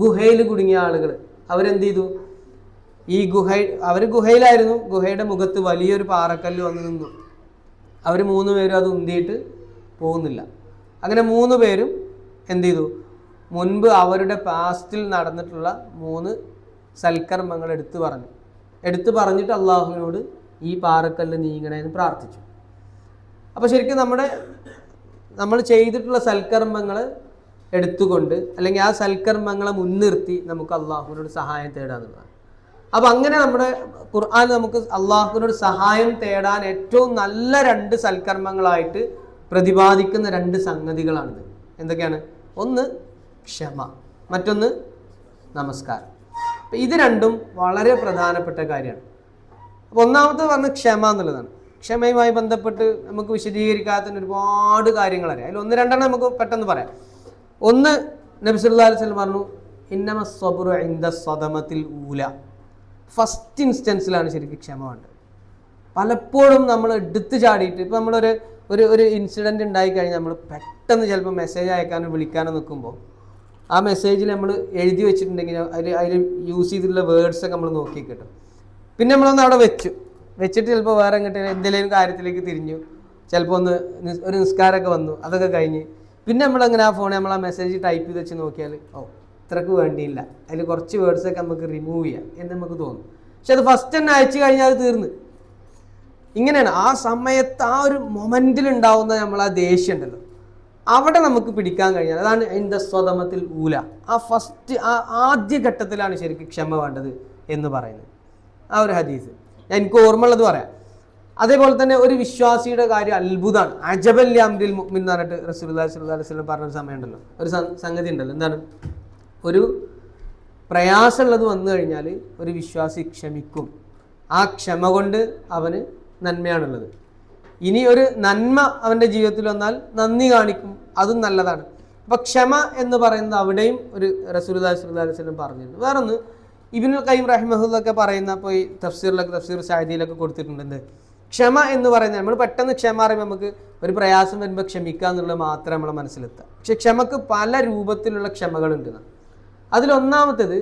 ഗുഹയിൽ കുടുങ്ങിയ ആളുകൾ അവരെന്ത് ചെയ്തു? ഈ അവർ ഗുഹയിലായിരുന്നു. ഗുഹയുടെ മുഖത്ത് വലിയൊരു പാറക്കല്ല് വന്ന് നിന്നു. അവർ 3 പേരും അത് ഉന്തിയിട്ട് പോകുന്നില്ല. അങ്ങനെ 3 പേരും എന്ത് ചെയ്തു? മുൻപ് അവരുടെ പാസ്റ്റിൽ നടന്നിട്ടുള്ള 3 സൽക്കർമ്മങ്ങൾ എടുത്തു പറഞ്ഞിട്ട് അള്ളാഹുവിനോട് ഈ പാറക്കല്ല് നീങ്ങണമെന്ന് പ്രാർത്ഥിച്ചു. അപ്പോൾ ശരിക്കും നമ്മൾ ചെയ്തിട്ടുള്ള സൽക്കർമ്മങ്ങൾ എടുത്തുകൊണ്ട് അല്ലെങ്കിൽ ആ സൽക്കർമ്മങ്ങളെ മുൻനിർത്തി നമുക്ക് അള്ളാഹുവിനോട് സഹായം തേടാന്നുള്ളതാണ്. അപ്പം അങ്ങനെ നമ്മുടെ ഖുർആൻ നമുക്ക് അള്ളാഹുവിനോട് സഹായം തേടാൻ ഏറ്റവും നല്ല 2 സൽക്കർമ്മങ്ങളായിട്ട് പ്രതിപാദിക്കുന്ന 2 സംഗതികളാണിത്. എന്തൊക്കെയാണ്? ഒന്ന് ക്ഷമ, മറ്റൊന്ന് നമസ്കാരം. അപ്പം ഇത് രണ്ടും വളരെ പ്രധാനപ്പെട്ട കാര്യമാണ്. അപ്പോൾ ഒന്നാമത്തെ പറഞ്ഞ് ക്ഷമ എന്നുള്ളതാണ്. ക്ഷമയുമായി ബന്ധപ്പെട്ട് നമുക്ക് വിശദീകരിക്കാത്ത ഒരുപാട് കാര്യങ്ങൾ അറിയാം. അതിൽ 1-2 നമുക്ക് പെട്ടെന്ന് പറയാം. ഒന്ന്, നബി സല്ലല്ലാഹു അലൈഹി വസല്ലം പറഞ്ഞു, ഇന്നമ സ്വബ്റു ഇൻദ സ്വദമത്തിൽ ഊല. ഫസ്റ്റ് ഇൻസ്റ്റൻസിലാണ് ശരിക്കും ക്ഷമ വേണ്ടത്. പലപ്പോഴും നമ്മൾ എടുത്ത് ചാടിയിട്ട് ഇപ്പോൾ നമ്മളൊരു ഒരു ഇൻസിഡൻറ്റ് ഉണ്ടായിക്കഴിഞ്ഞാൽ നമ്മൾ പെട്ടെന്ന് ചിലപ്പോൾ മെസ്സേജ് അയക്കാനോ വിളിക്കാനോ നിൽക്കുമ്പോൾ ആ മെസ്സേജിൽ നമ്മൾ എഴുതി വെച്ചിട്ടുണ്ടെങ്കിൽ അതിൽ യൂസ് ചെയ്തിട്ടുള്ള വേർഡ്സൊക്കെ നമ്മൾ നോക്കി കിട്ടും. പിന്നെ നമ്മളൊന്ന് അവിടെ വെച്ചിട്ട് ചിലപ്പോൾ വേറെ എങ്ങോട്ട് എന്തെങ്കിലും കാര്യത്തിലേക്ക് തിരിഞ്ഞു, ചിലപ്പോൾ ഒരു നിസ്കാരമൊക്കെ വന്നു, അതൊക്കെ കഴിഞ്ഞ് പിന്നെ നമ്മളങ്ങനെ ആ ഫോണിൽ നമ്മൾ ആ മെസ്സേജ് ടൈപ്പ് ചെയ്ത് വെച്ച് നോക്കിയാൽ ഇത്രക്ക് വേണ്ടിയില്ല, അതിൽ കുറച്ച് വേർഡ്സൊക്കെ നമുക്ക് റിമൂവ് ചെയ്യാം എന്ന് നമുക്ക് തോന്നും. പക്ഷെ അത് ഫസ്റ്റ് തന്നെ അയച്ചു കഴിഞ്ഞാൽ അത് തീർന്ന്. ഇങ്ങനെയാണ് ആ സമയത്ത് ആ ഒരു മൊമെൻറ്റിൽ ഉണ്ടാവുന്ന നമ്മൾ ആ ദേഷ്യം ഉണ്ടല്ലോ, അവിടെ നമുക്ക് പിടിക്കാൻ കഴിഞ്ഞാൽ അതാണ് അതിൻ്റെ സ്വതമത്തിൽ ഊല. ആ ഫസ്റ്റ് ആദ്യ ഘട്ടത്തിലാണ് ശരിക്കും ക്ഷമ വേണ്ടത് എന്ന് പറയുന്നത്. ആ ഒരു ഹദീസ് എനിക്ക് ഓർമ്മയുള്ളത് പറയാം. അതേപോലെ തന്നെ ഒരു വിശ്വാസിയുടെ കാര്യം അത്ഭുതമാണ്. അജബൽ അംരിൽ മുഅ്മിൻ എന്ന് പറഞ്ഞിട്ട് റസൂലുള്ളാഹി സ്വല്ലല്ലാഹു അലൈഹി വസല്ലം പറഞ്ഞൊരു സമയമുണ്ടല്ലോ, ഒരു സംഗതി ഉണ്ടല്ലോ. എന്താണ്? ഒരു പ്രയാസമുള്ളത് വന്നു കഴിഞ്ഞാൽ ഒരു വിശ്വാസി ക്ഷമിക്കും. ആ ക്ഷമ കൊണ്ട് അവന് നന്മയാണുള്ളത്. ഇനി ഒരു നന്മ അവൻ്റെ ജീവിതത്തിൽ വന്നാൽ നന്ദി കാണിക്കും, അതും നല്ലതാണ്. അപ്പം ക്ഷമ എന്ന് പറയുന്നത് അവിടെയും ഒരു റസൂലുള്ളാഹി സ്വല്ലല്ലാഹു അലൈഹി വസല്ലം പറഞ്ഞിട്ടുണ്ട്. വേറൊന്ന് ഇബ്നുൽ ഖയ്യിം റഹിമഹുല്ലൊക്കെ പറയുന്ന, അപ്പോൾ ഈ തഫ്സീർ സഅദിയിലൊക്കെ കൊടുത്തിട്ടുണ്ട്. ക്ഷമ എന്ന് പറയുന്നത് നമ്മൾ പെട്ടെന്ന് ക്ഷമ അറിയുമ്പോൾ നമുക്ക് ഒരു പ്രയാസം വരുമ്പോൾ ക്ഷമിക്കുക എന്നുള്ളത് മാത്രമേ നമ്മളെ മനസ്സിലെത്തുക. പക്ഷെ ക്ഷമക്ക് പല രൂപത്തിലുള്ള ക്ഷമകളുണ്ട്. അതിലൊന്നാമത്തേത്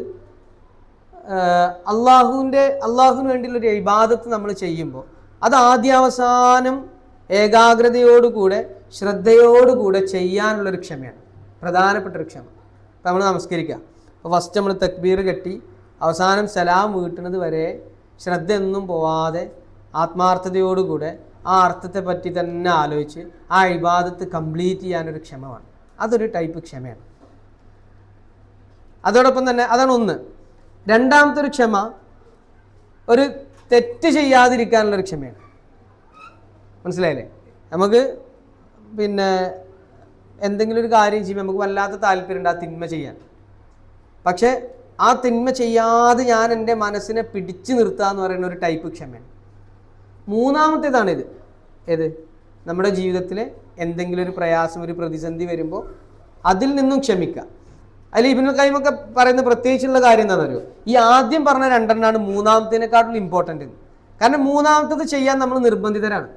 അള്ളാഹുവിന് വേണ്ടിയുള്ളൊരു ഇബാദത്ത് നമ്മൾ ചെയ്യുമ്പോൾ അത് ആദ്യാവസാനം ഏകാഗ്രതയോടുകൂടെ ശ്രദ്ധയോടുകൂടെ ചെയ്യാനുള്ളൊരു ക്ഷമയാണ്, പ്രധാനപ്പെട്ടൊരു ക്ഷമ. അപ്പോൾ നമ്മൾ നമസ്കരിക്കുക, അപ്പോൾ ഫസ്റ്റ് നമ്മൾ തക്ബീർ കെട്ടി അവസാനം സലാം വീട്ടുന്നത് വരെ ശ്രദ്ധയൊന്നും പോവാതെ ആത്മാർത്ഥതയോടുകൂടെ ആ അർത്ഥത്തെ പറ്റി തന്നെ ആലോചിച്ച് ആ ഇബാദത്ത് കംപ്ലീറ്റ് ചെയ്യാനൊരു ക്ഷമ വേണം. അതൊരു ടൈപ്പ് ക്ഷമയാണ്. അതോടൊപ്പം തന്നെ അതാണ് ഒന്ന്. രണ്ടാമത്തെ ഒരു ക്ഷമ ഒരു തെറ്റ് ചെയ്യാതിരിക്കാനുള്ളൊരു ക്ഷമയാണ്. മനസ്സിലായില്ലേ? നമുക്ക് പിന്നെ എന്തെങ്കിലും ഒരു കാര്യം ചെയ്യുമ്പോൾ നമുക്ക് വല്ലാത്ത താല്പര്യമുണ്ട് ആ തിന്മ ചെയ്യാൻ. പക്ഷേ ആ തിന്മ ചെയ്യാതെ ഞാൻ എൻ്റെ മനസ്സിനെ പിടിച്ചു നിർത്തുക എന്ന് പറയുന്ന ഒരു ടൈപ്പ് ക്ഷമയാണ്. മൂന്നാമത്തേതാണിത്. ഏത്? നമ്മുടെ ജീവിതത്തിലെ എന്തെങ്കിലും ഒരു പ്രയാസം, ഒരു പ്രതിസന്ധി വരുമ്പോൾ അതിൽ നിന്നും ക്ഷമിക്കുക. അതിൽ ഇബ്നുൽ ഖയ്യിം ഒക്കെ പറയുന്ന പ്രത്യേകിച്ചുള്ള കാര്യം എന്താണെന്ന് അറിയോ? ഈ ആദ്യം പറഞ്ഞ 2 മൂന്നാമത്തേനെക്കാട്ടും ഇമ്പോർട്ടൻ്റ്. കാരണം മൂന്നാമത്തത് ചെയ്യാൻ നമ്മൾ നിർബന്ധിതരാണ്.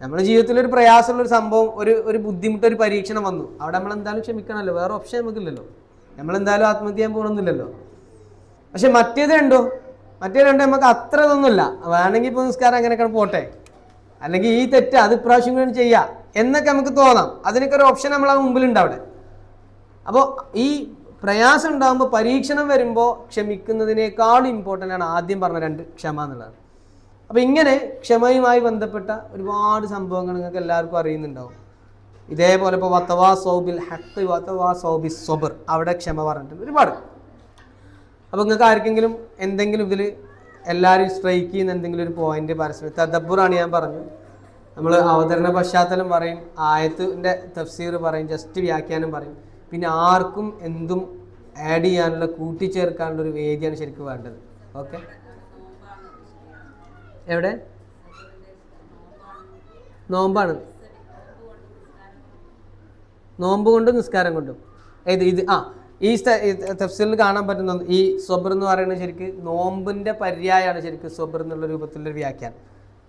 നമ്മുടെ ജീവിതത്തിൽ ഒരു പ്രയാസമുള്ളൊരു സംഭവം, ഒരു ബുദ്ധിമുട്ട്, ഒരു പരീക്ഷണം വന്നു, അവിടെ നമ്മൾ എന്തായാലും ക്ഷമിക്കണമല്ലോ, വേറെ ഓപ്ഷൻ നമുക്കില്ലല്ലോ. നമ്മളെന്തായാലും ആത്മഹത്യ ചെയ്യാൻ പോകണമെന്നില്ലല്ലോ. പക്ഷെ മറ്റേത് രണ്ടോ നമുക്ക് അത്ര ഇതൊന്നുമില്ല. വേണമെങ്കിൽ ഇപ്പോൾ നിസ്കാരം അങ്ങനെയൊക്കെ പോട്ടെ, അല്ലെങ്കിൽ ഈ തെറ്റ് അത് ഇപ്രാവശ്യം കൂടി ചെയ്യാം എന്നൊക്കെ നമുക്ക് തോന്നാം. അതിനൊക്കെ ഒരു ഓപ്ഷൻ നമ്മളെ മുമ്പിലുണ്ട് അവിടെ. അപ്പോൾ ഈ പ്രയാസം ഉണ്ടാകുമ്പോൾ, പരീക്ഷണം വരുമ്പോൾ ക്ഷമിക്കുന്നതിനേക്കാളും ഇമ്പോർട്ടൻ്റ് ആണ് ആദ്യം പറഞ്ഞ 2 ക്ഷമ എന്നുള്ളത്. അപ്പോൾ ഇങ്ങനെ ക്ഷമയുമായി ബന്ധപ്പെട്ട ഒരുപാട് സംഭവങ്ങൾ നിങ്ങൾക്ക് എല്ലാവർക്കും അറിയുന്നുണ്ടാവും. ഇതേപോലെ ഇപ്പോൾ വതവാ സൗബിൽ ഹഖ്, വതവാ സൗബി സ്വബർ, അവിടെ ക്ഷമ പറഞ്ഞിട്ടുണ്ട് ഒരുപാട്. അപ്പോൾ നിങ്ങൾക്ക് ആർക്കെങ്കിലും എന്തെങ്കിലും ഇതിൽ എല്ലാവരും സ്ട്രൈക്ക് ചെയ്യുന്ന എന്തെങ്കിലും ഒരു പോയിന്റ് പരസ്പരം തദബ്ബുറാണ് ഞാൻ പറഞ്ഞു. നമ്മൾ അവതരണ പശ്ചാത്തലം പറയും, ആയത്തിൻ്റെ തഫ്സീർ പറയും, ജസ്റ്റ് വ്യാഖ്യാനം പറയും. പിന്നെ ആർക്കും എന്തും ആഡ് ചെയ്യാനുള്ള കൂട്ടിച്ചേർക്കാനുള്ള ഒരു വേദിയാണ് ശരിക്കും വേണ്ടത്. ഓക്കെ, എവിടെ നോമ്പാണ്, നോമ്പ് കൊണ്ടും നിസ്കാരം കൊണ്ടും ഇത് ഈ തഫ്സീറിൽ കാണാൻ പറ്റുന്ന ഈ സ്വബർ എന്ന് പറയുന്നത് ശരിക്കും നോമ്പിൻ്റെ പര്യായമാണ് ശരിക്കും സ്വബർ എന്നുള്ള രൂപത്തിലുള്ളൊരു വ്യാഖ്യാനം.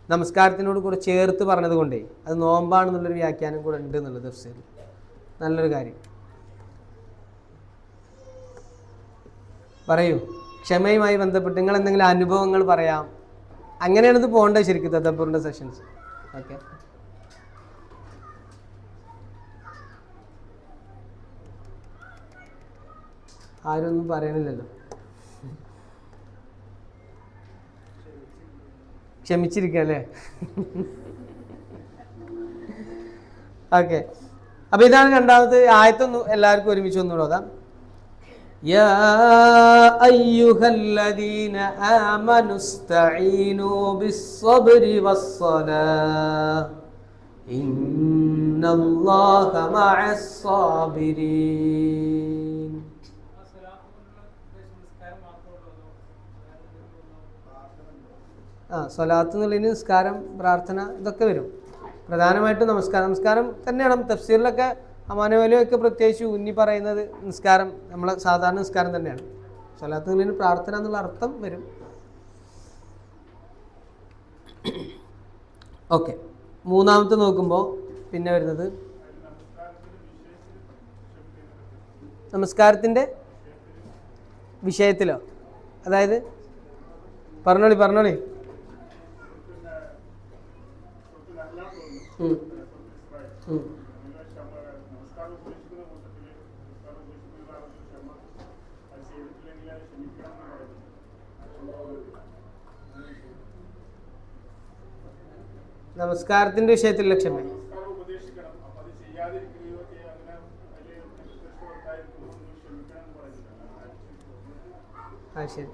നമസ്കാരത്തിനോട് കൂടെ ചേർത്ത് പറഞ്ഞത് കൊണ്ടേ അത് നോമ്പാണെന്നുള്ളൊരു വ്യാഖ്യാനം കൂടെ ഉണ്ട് എന്നുള്ളത് തഫ്സീറിൽ. നല്ലൊരു കാര്യം. പറയൂ, ക്ഷമയുമായി ബന്ധപ്പെട്ട് നിങ്ങൾ എന്തെങ്കിലും അനുഭവങ്ങൾ പറയാം. അങ്ങനെയാണ് ഇത് പോകേണ്ടത് ശരിക്കും തദബ്ബുറിൻ്റെ സെഷൻസ്. ഓക്കെ, ആരും ഒന്നും പറയണില്ലല്ലോ. ക്ഷമിച്ചിരിക്കുക അല്ലേ? ഓക്കെ, അപ്പൊ ഇതാണ് രണ്ടാമത്തെ ആയത്തൊന്ന് എല്ലാവർക്കും ഒരുമിച്ച് ഒന്നുകൂടെ ഓതാം. യാ അയ്യുഹല്ലദീന ആമനു ഇസ്തഈനൂ ബിസ്സബ്രി വസ്സലാഹ് ഇന്നല്ലാഹ മഅസ്സാബിരീൻ. സ്വലാത്ത് എന്നുള്ളതിന് നിസ്കാരം, പ്രാർത്ഥന ഇതൊക്കെ വരും. പ്രധാനമായിട്ടും നമസ്കാരം തന്നെയാണ്. തഫ്സീറിലൊക്കെ അമാനുവലൊക്കെ പ്രത്യേകിച്ച് ഊന്നി പറയുന്നത് നിസ്കാരം, നമ്മളെ സാധാരണ നിസ്കാരം തന്നെയാണ്. സ്വലാത്ത് എന്നുള്ളതിന് പ്രാർത്ഥന എന്നുള്ള അർത്ഥം വരും. ഓക്കെ, മൂന്നാമത്തെ നോക്കുമ്പോൾ പിന്നെ വരുന്നത് നമസ്കാരത്തിൻ്റെ വിഷയത്തിലോ, അതായത് പറഞ്ഞോളി. നമസ്കാരത്തിന്റെ വിഷയത്തിലുള്ള ക്ഷമ. ശരി,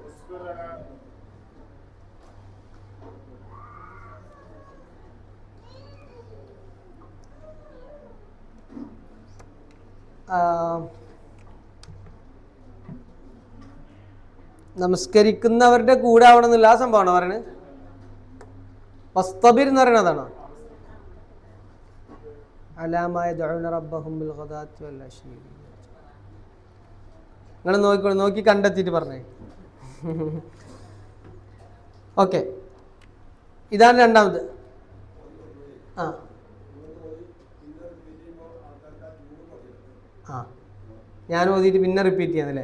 നമസ്കരിക്കുന്നവരുടെ കൂടെ ആവണമെന്നില്ല, ആ സംഭവമാണോ പറയുന്നത്? വസ്തബിർ എന്ന് പറയുന്നത് അതാണോ? അലാമായ റബ്ബഹും ബിൽ ഗദാത്തി വൽ അശീ. നിങ്ങൾ നോക്കി കണ്ടെത്തിയിട്ട് പറഞ്ഞേ. ഓക്കെ, ഇതാണ് രണ്ടാമത്. ഞാൻ ഓതിയിട്ട് പിന്നെ റിപ്പീറ്റ് ചെയ്യാന്നല്ലേ?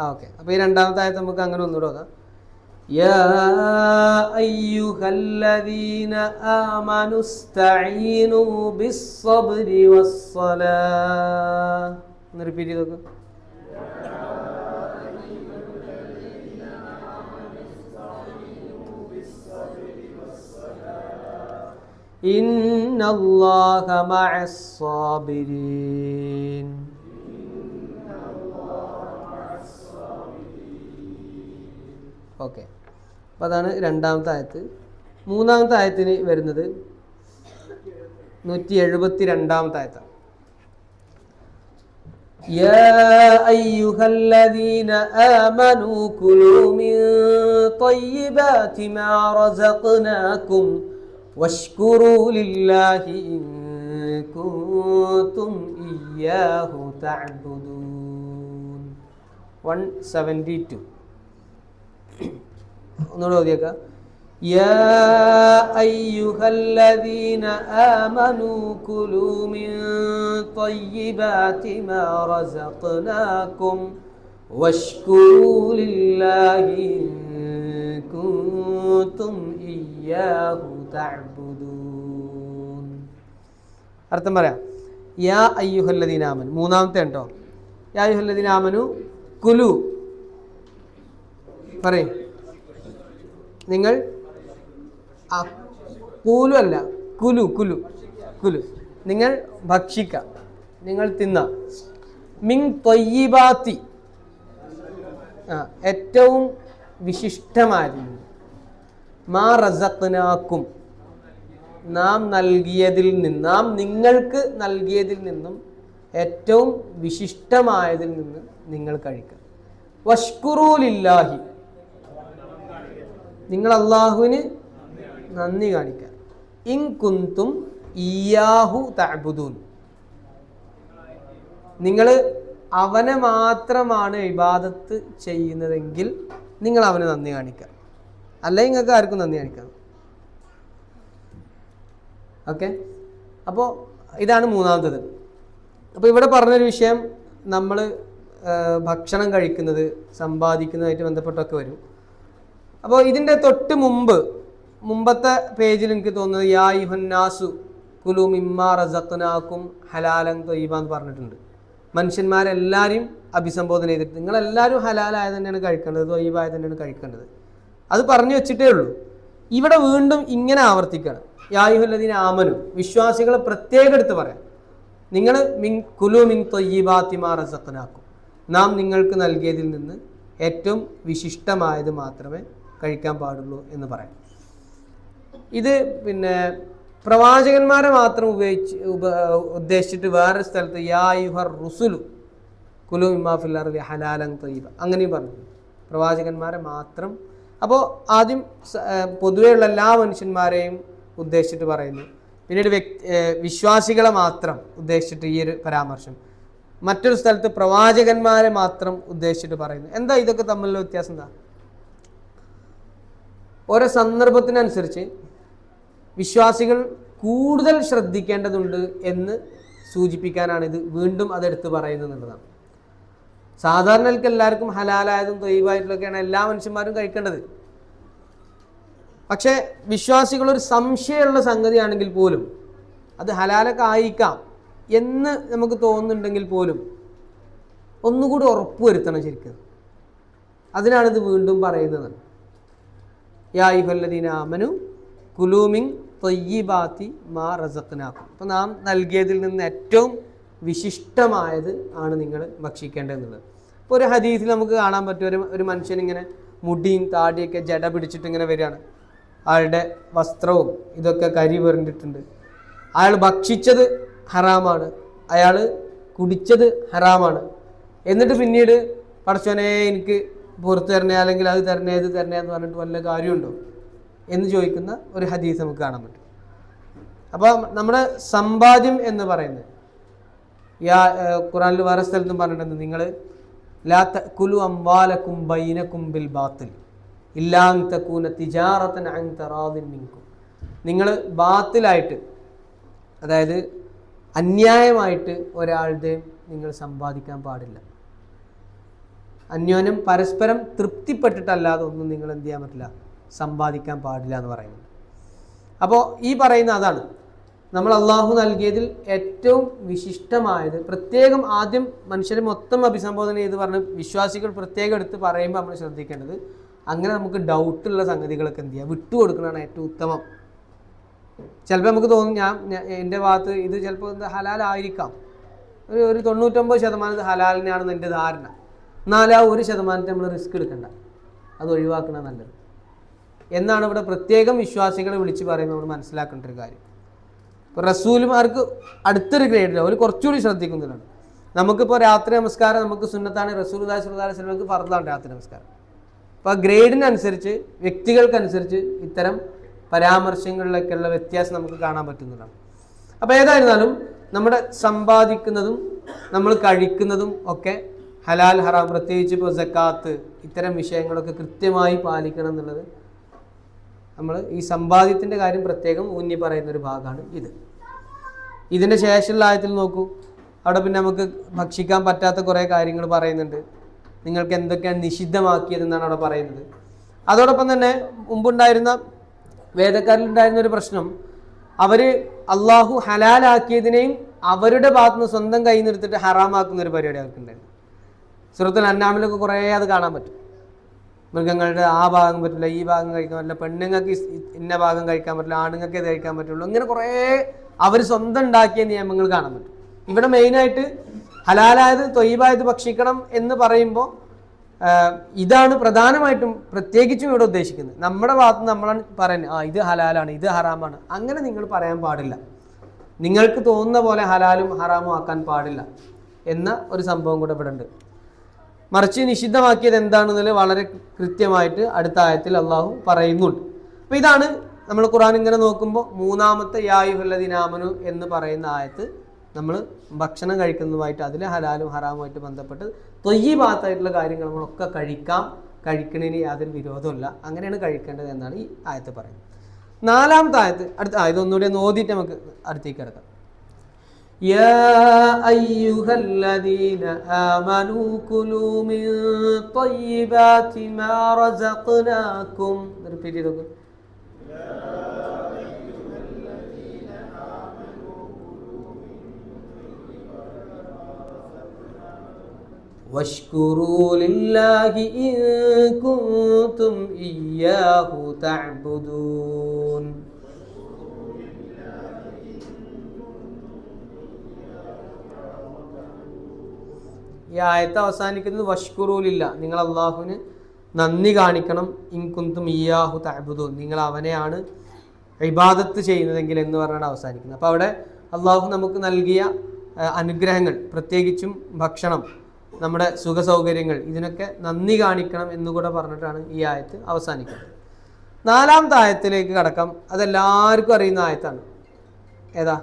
ഓക്കെ, അപ്പോൾ ഈ രണ്ടാമത്തെ ആയത്ത് നമുക്ക് അങ്ങനെ ഒന്നുകൂടെ ഓതാം. യാ അയ്യുഹല്ലദീന ആമനു ഇസ്തഈനൂ ബിസ്സബ്രി വസ്സലാഹ്. ഒന്ന് റിപ്പീറ്റ് ചെയ്ത് നോക്കൂ. ഇന്നല്ലാഹ മഅസ്സാബിരീൻ. ഓക്കെ, അപ്പോൾ അതാണ് രണ്ടാമത്തെ ആയത്ത്. മൂന്നാമത്തെ ആയത്തിന് വരുന്നത് 172 ആയത്താണ്. യാ അയ്യുഹല്ലദീന ആമനൂ കുലൂ മിൻ ത്വയ്യിബാതി മാ റസഖ്നാകും വഷ്കുറൂ ലില്ലാഹി ഇൻ കുൻതും ഇയ്യാഹു തഅ്ബുദൂൻ. 172. ഒന്നുകൂടെ ഓതിയേക്കാം. യാ അയ്യുഹല്ലദീന ആമനൂ കുലൂ മിൻ ത്വയ്യിബാതി മാ റസഖ്നാകും വഷ്കുറൂ ലില്ലാഹി ഇൻ കുൻതും ഇയ്യാഹു തഅ്ബുദൂൻ. അർത്ഥം പറയാം. യാ അയ്യുഹല്ലദീന ആമനു, മൂന്നാമത്തെ കേട്ടോ. യാ അയ്യുഹല്ലദീന ആമനു കുലു, പറയും നിങ്ങൾ. കൂലു അല്ല, കുലു കുലു കുലു. നിങ്ങൾ ഭക്ഷിക്ക, നിങ്ങൾ തിന്ന. മിൻ ത്വയ്യിബാത്തി, ഏറ്റവും വിശിഷ്ടമായിരുന്നു. മാ റസഖ്നാക്കും, നാം നൽകിയതിൽ നിന്ന്, നാം നിങ്ങൾക്ക് നൽകിയതിൽ നിന്നും ഏറ്റവും വിശിഷ്ടമായതിൽ നിന്ന് നിങ്ങൾ കഴിക്കുക. വഷ്കുറൂ ലില്ലാഹി, നിങ്ങൾ അള്ളാഹുവിന് നന്ദി കാണിക്കുക. ഇൻ കുന്തും ഇയ്യാഹു തഅബുദൂൻ, നിങ്ങൾ അവനെ മാത്രമാണ് ഇബാദത്ത് ചെയ്യുന്നതെങ്കിൽ നിങ്ങൾ അവന് നന്ദി കാണിക്കുക, അല്ലെങ്കിൽ നിങ്ങൾക്ക് ആർക്കും നന്ദി കാണിക്കാം. ഓക്കെ, അപ്പോൾ ഇതാണ് മൂന്നാമത്തത്. അപ്പോൾ ഇവിടെ പറഞ്ഞൊരു വിഷയം, നമ്മൾ ഭക്ഷണം കഴിക്കുന്നത് സമ്പാദിക്കുന്നതായിട്ട് ബന്ധപ്പെട്ടൊക്കെ വരും. അപ്പോൾ ഇതിൻ്റെ തൊട്ട് മുമ്പത്തെ പേജിൽ എനിക്ക് തോന്നുന്നത് യാ യുഹന്നാസു കുലു മിമ്മാ റസഖ്നാകും ഹലാലൻ ത്വയ്യിബ എന്ന് പറഞ്ഞിട്ടുണ്ട്. മനുഷ്യന്മാരെല്ലാവരെയും അഭിസംബോധന ചെയ്തിട്ട് നിങ്ങളെല്ലാവരും ഹലാലായത് തന്നെയാണ് കഴിക്കേണ്ടത്, ത്വയ്യിബായത് തന്നെയാണ് കഴിക്കേണ്ടത്. അത് പറഞ്ഞു വെച്ചിട്ടേ ഉള്ളൂ. ഇവിടെ വീണ്ടും ഇങ്ങനെ ആവർത്തിക്കണം, യാ അയ്യുഹല്ലദീന ആമനു, വിശ്വാസികളെ പ്രത്യേകം എടുത്ത് പറയാം, നിങ്ങൾ കുലു മിൻ ത്വയ്യിബാതി മാ റസഖ്നാകും, നാം നിങ്ങൾക്ക് നൽകിയതിൽ നിന്ന് ഏറ്റവും വിശിഷ്ടമായത് മാത്രമേ കഴിക്കാൻ പാടുള്ളൂ എന്ന് പറയാം. ഇത് പിന്നെ പ്രവാചകന്മാരെ മാത്രം ഉദ്ദേശിച്ചിട്ട് വേറൊരു സ്ഥലത്ത് യാ അയ്യുഹർ റുസുലു കുലു മിമ്മാ ഫിൽ അർദി ഹലാലൻ ത്വയ്യിബ അങ്ങനെയും പറഞ്ഞു, പ്രവാചകന്മാരെ മാത്രം. അപ്പോൾ ആദ്യം പൊതുവെയുള്ള എല്ലാ മനുഷ്യന്മാരെയും ഉദ്ദേശിച്ചിട്ട് പറയുന്നു, പിന്നീട് വിശ്വാസികളെ മാത്രം ഉദ്ദേശിച്ചിട്ട് ഈ ഒരു പരാമർശം, മറ്റൊരു സ്ഥലത്ത് പ്രവാചകന്മാരെ മാത്രം ഉദ്ദേശിച്ചിട്ട് പറയുന്നു. എന്താ ഇതൊക്കെ തമ്മിലുള്ള വ്യത്യാസം? എന്താ? ഓരോ സന്ദർഭത്തിനനുസരിച്ച് വിശ്വാസികൾ കൂടുതൽ ശ്രദ്ധിക്കേണ്ടതുണ്ട് എന്ന് സൂചിപ്പിക്കാനാണ് ഇത് വീണ്ടും അതെടുത്ത് പറയുന്നത് എന്നുള്ളതാണ്. സാധാരണക്ക് എല്ലാവർക്കും ഹലാലായതും ത്വയ്യിബായിട്ടുള്ളതൊക്കെയാണ് എല്ലാ മനുഷ്യന്മാരും കഴിക്കേണ്ടത്. പക്ഷേ വിശ്വാസികൾ ഒരു സംശയമുള്ള സംഗതിയാണെങ്കിൽ പോലും, അത് ഹലാലൊക്കെ ആയിരിക്കാം എന്ന് നമുക്ക് തോന്നുന്നുണ്ടെങ്കിൽ പോലും ഒന്നുകൂടി ഉറപ്പുവരുത്തണം ശരിക്കും. അതിനാണിത് വീണ്ടും പറയുന്നത്. യാ അയ്യുഹല്ലദീന ആമനു കുലൂ മിൻ ത്വയ്യിബാതി മാ റസഖ്നാകും, അപ്പോൾ നാം നൽകിയതിൽ നിന്ന് ഏറ്റവും വിശിഷ്ടമായത് ആണ് നിങ്ങൾ ഭക്ഷിക്കേണ്ടതെന്നുള്ളത്. ഇപ്പോൾ ഒരു ഹദീസിൽ നമുക്ക് കാണാൻ പറ്റും, ഒരു മനുഷ്യനിങ്ങനെ മുടിയും താടിയൊക്കെ ജട പിടിച്ചിട്ട് ഇങ്ങനെ വരികയാണ്. അയാളുടെ വസ്ത്രവും ഇതൊക്കെ കരി പെറിണ്ടിട്ടുണ്ട്. അയാൾ ഭക്ഷിച്ചത് ഹറാമാണ്, അയാൾ കുടിച്ചത് ഹറാമാണ്. എന്നിട്ട് പിന്നീട് പടച്ചോനെ എനിക്ക് പുറത്ത് തരണേ, അല്ലെങ്കിൽ അത് തരണേ ഇത് തരണേ എന്ന് പറഞ്ഞിട്ട് വല്ല കാര്യമുണ്ടോ എന്ന് ചോദിക്കുന്ന ഒരു ഹദീസ് നമുക്ക് കാണാൻ പറ്റും. അപ്പോൾ നമ്മുടെ സമ്പാദ്യം എന്ന് പറയുന്നത് ഖുറാനിൽ വേറെ സ്ഥലത്തും പറഞ്ഞിട്ടുണ്ട്, നിങ്ങൾ ലാ തഅകുലു അംവാലകും ബൈനകും ബിൽ ബാത്തിൽ ഇല്ലാ അൻ തകൂന തിജാറതൻ അൻ തറാദിൻ മിൻകും, നിങ്ങൾ ബാത്തിലായിട്ട്, അതായത് അന്യായമായിട്ട് ഒരാളുടെയും നിങ്ങൾ സമ്പാദിക്കാൻ പാടില്ല. അന്യോന്യം പരസ്പരം തൃപ്തിപ്പെട്ടിട്ടല്ലാതെ ഒന്നും നിങ്ങൾ എന്ത് ചെയ്യാൻ പറ്റില്ല, സമ്പാദിക്കാൻ പാടില്ല എന്ന് പറയുന്നുണ്ട്. അപ്പോൾ ഈ പറയുന്ന അതാണ് നമ്മൾ അള്ളാഹു നൽകിയതിൽ ഏറ്റവും വിശിഷ്ടമായത്. പ്രത്യേകം ആദ്യം മനുഷ്യരെ മൊത്തം അഭിസംബോധന ചെയ്ത് പറഞ്ഞ് വിശ്വാസികൾ പ്രത്യേകം എടുത്ത് പറയുമ്പോൾ നമ്മൾ ശ്രദ്ധിക്കേണ്ടത്, അങ്ങനെ നമുക്ക് ഡൗട്ടുള്ള സംഗതികളൊക്കെ എന്ത് ചെയ്യുക, വിട്ടുകൊടുക്കുന്നതാണ് ഏറ്റവും ഉത്തമം. ചിലപ്പോൾ നമുക്ക് തോന്നും എൻ്റെ ഭാഗത്ത് ഇത് ചിലപ്പോൾ ഹലാലായിരിക്കാം, ഒരു 99% ഹലാലിനാണെന്ന് എൻ്റെ ധാരണ. എന്നാൽ ആ 1% നമ്മൾ റിസ്ക് എടുക്കണ്ട, അത് ഒഴിവാക്കണ നല്ലത് എന്നാണ് ഇവിടെ പ്രത്യേകം വിശ്വാസികളെ വിളിച്ച് പറയുമ്പോൾ നമ്മൾ മനസ്സിലാക്കേണ്ട ഒരു കാര്യം. ഇപ്പോൾ റസൂലുമാർക്ക് അടുത്തൊരു ഗ്രേഡില്ല, ഒരു കുറച്ചുകൂടി ശ്രദ്ധിക്കുന്നതാണ്. നമുക്കിപ്പോൾ രാത്രി നമസ്കാരം നമുക്ക് സുന്നത്താണ്, റസൂലുള്ളാഹി സ്വല്ലല്ലാഹു അലൈഹി വസല്ലമക്ക് ഫർളാണ് രാത്രി നമസ്കാരം. അപ്പോൾ ആ ഗ്രേഡിനനുസരിച്ച് വ്യക്തികൾക്കനുസരിച്ച് ഇത്തരം പരാമർശങ്ങളിലൊക്കെയുള്ള വ്യത്യാസം നമുക്ക് കാണാൻ പറ്റുന്നതാണ്. അപ്പോൾ ഏതായിരുന്നാലും നമ്മുടെ സമ്പാദിക്കുന്നതും നമ്മൾ കഴിക്കുന്നതും ഒക്കെ ഹലാൽ ഹറാം, പ്രത്യേകിച്ച് ഇപ്പോൾ സക്കാത്ത് ഇത്തരം വിഷയങ്ങളൊക്കെ കൃത്യമായി പാലിക്കണം എന്നുള്ളത് നമ്മൾ ഈ സമ്പാദ്യത്തിൻ്റെ കാര്യം പ്രത്യേകം ഊന്നി പറയുന്നൊരു ഭാഗമാണ് ഇത്. ഇതിൻ്റെ ശേഷമുള്ള ആയത്തിൽ നോക്കൂ, അവിടെ പിന്നെ നമുക്ക് ഭക്ഷിക്കാൻ പറ്റാത്ത കുറേ കാര്യങ്ങൾ പറയുന്നുണ്ട്. നിങ്ങൾക്ക് എന്തൊക്കെയാണ് നിഷിദ്ധമാക്കിയതെന്നാണ് അവിടെ പറയുന്നത്. അതോടൊപ്പം തന്നെ മുമ്പുണ്ടായിരുന്ന വേദക്കാരിലുണ്ടായിരുന്ന ഒരു പ്രശ്നം, അവർ അള്ളാഹു ഹലാലാക്കിയതിനെയും അവരുടെ ഭാഗത്തുനിന്ന് സ്വന്തം കയ്യിൽ നിന്ന് എടുത്തിട്ട് ഹറാമാക്കുന്ന ഒരു പരിപാടി അവർക്കുണ്ടായിരുന്നു. സൂറത്തുൽ അൻആമിലൊക്കെ കുറേ അത് കാണാൻ പറ്റും. മൃഗങ്ങളുടെ ആ ഭാഗം പറ്റില്ല, ഈ ഭാഗം കഴിക്കാൻ പറ്റില്ല, പെണ്ണുങ്ങൾക്ക് ഇന്ന ഭാഗം കഴിക്കാൻ പറ്റില്ല, ആണുങ്ങൾക്ക് ഇത് കഴിക്കാൻ പറ്റുള്ളൂ, ഇങ്ങനെ കുറേ അവർ സ്വന്തം ഉണ്ടാക്കിയ നിയമങ്ങൾ കാണാൻ പറ്റും. ഇവിടെ മെയിനായിട്ട് ഹലാലായത് ത്വയ്യിബായത് ഭക്ഷിക്കണം എന്ന് പറയുമ്പോൾ ഇതാണ് പ്രധാനമായിട്ടും പ്രത്യേകിച്ചും ഇവിടെ ഉദ്ദേശിക്കുന്നത്. നമ്മുടെ ഭാഗത്ത് നമ്മളാണ് പറയുന്നത് ഇത് ഹലാലാണ് ഇത് ഹറാമാണ്, അങ്ങനെ നിങ്ങൾ പറയാൻ പാടില്ല. നിങ്ങൾക്ക് തോന്നുന്ന പോലെ ഹലാലും ഹറാമും ആക്കാൻ പാടില്ല എന്ന ഒരു സംഭവം കൂടെ ഇവിടെ ഉണ്ട്. മറിച്ച് നിഷിദ്ധമാക്കിയത് എന്താണെന്നതിൽ വളരെ കൃത്യമായിട്ട് അടുത്ത ആയത്തിൽ അള്ളാഹു പറയുന്നുണ്ട്. അപ്പോൾ ഇതാണ് നമ്മൾ ഖുർആൻ ഇങ്ങനെ നോക്കുമ്പോൾ മൂന്നാമത്തെ യാ അയ്യുഹല്ലദീന ആമനു എന്ന് പറയുന്ന ആയത്ത് നമ്മൾ ഭക്ഷണം കഴിക്കുന്നതുമായിട്ട് അതിലെ ഹലാലും ഹറാമുമായിട്ട് ബന്ധപ്പെട്ട് ത്വയ്യിബാത്തായിട്ടുള്ള കാര്യങ്ങൾ നമ്മളൊക്കെ കഴിക്കണതിന് യാതൊരു വിരോധമില്ല, അങ്ങനെയാണ് കഴിക്കേണ്ടത് എന്നാണ് ഈ ആയത്ത് പറയുന്നത്. നാലാമത്തെ ആയത്ത് ഇതൊന്നുകൂടി ഒന്ന് ഓതിയിട്ട് നമുക്ക് അടുത്തേക്ക് കിടക്കാം. യാ അയ്യുഹല്ലദീന ആമനൂ കുലൂ മിൻ ത്വയ്യിബാതി മാ റസഖ്നാകും. റിപ്പീറ്റ് ചെയ്ത് നോക്കൂ. വഷ്കുറൂ ലില്ലാഹി ഇൻ കുൻതും ഇയ്യാഹു തഅ്ബുദൂൻ. ഈ ആയത്ത് അവസാനിക്കുന്നത് വഷ്കുറൂ ലില്ലാ, നിങ്ങൾ അള്ളാഹുവിന് നന്ദി കാണിക്കണം, ഇൻ കുൻതും ഇയ്യാഹു തഅ്ബുദൂൻ, നിങ്ങൾ അവനെയാണ് ഇബാദത്ത് ചെയ്യുന്നതെങ്കിൽ എന്ന് പറഞ്ഞാണ് അവസാനിക്കുന്നത്. അപ്പോൾ അവിടെ അള്ളാഹു നമുക്ക് നൽകിയ അനുഗ്രഹങ്ങൾ, പ്രത്യേകിച്ചും ഭക്ഷണം, നമ്മുടെ സുഖസൗകര്യങ്ങൾ, ഇതിനൊക്കെ നന്ദി കാണിക്കണം എന്നുകൂടെ പറഞ്ഞിട്ടാണ് ഈ ആയത്ത് അവസാനിക്കുന്നത്. നാലാമത്തെ ആയത്തിലേക്ക് കടക്കാം. അതെല്ലാവർക്കും അറിയുന്ന ആയത്താണ്. ഏതാ?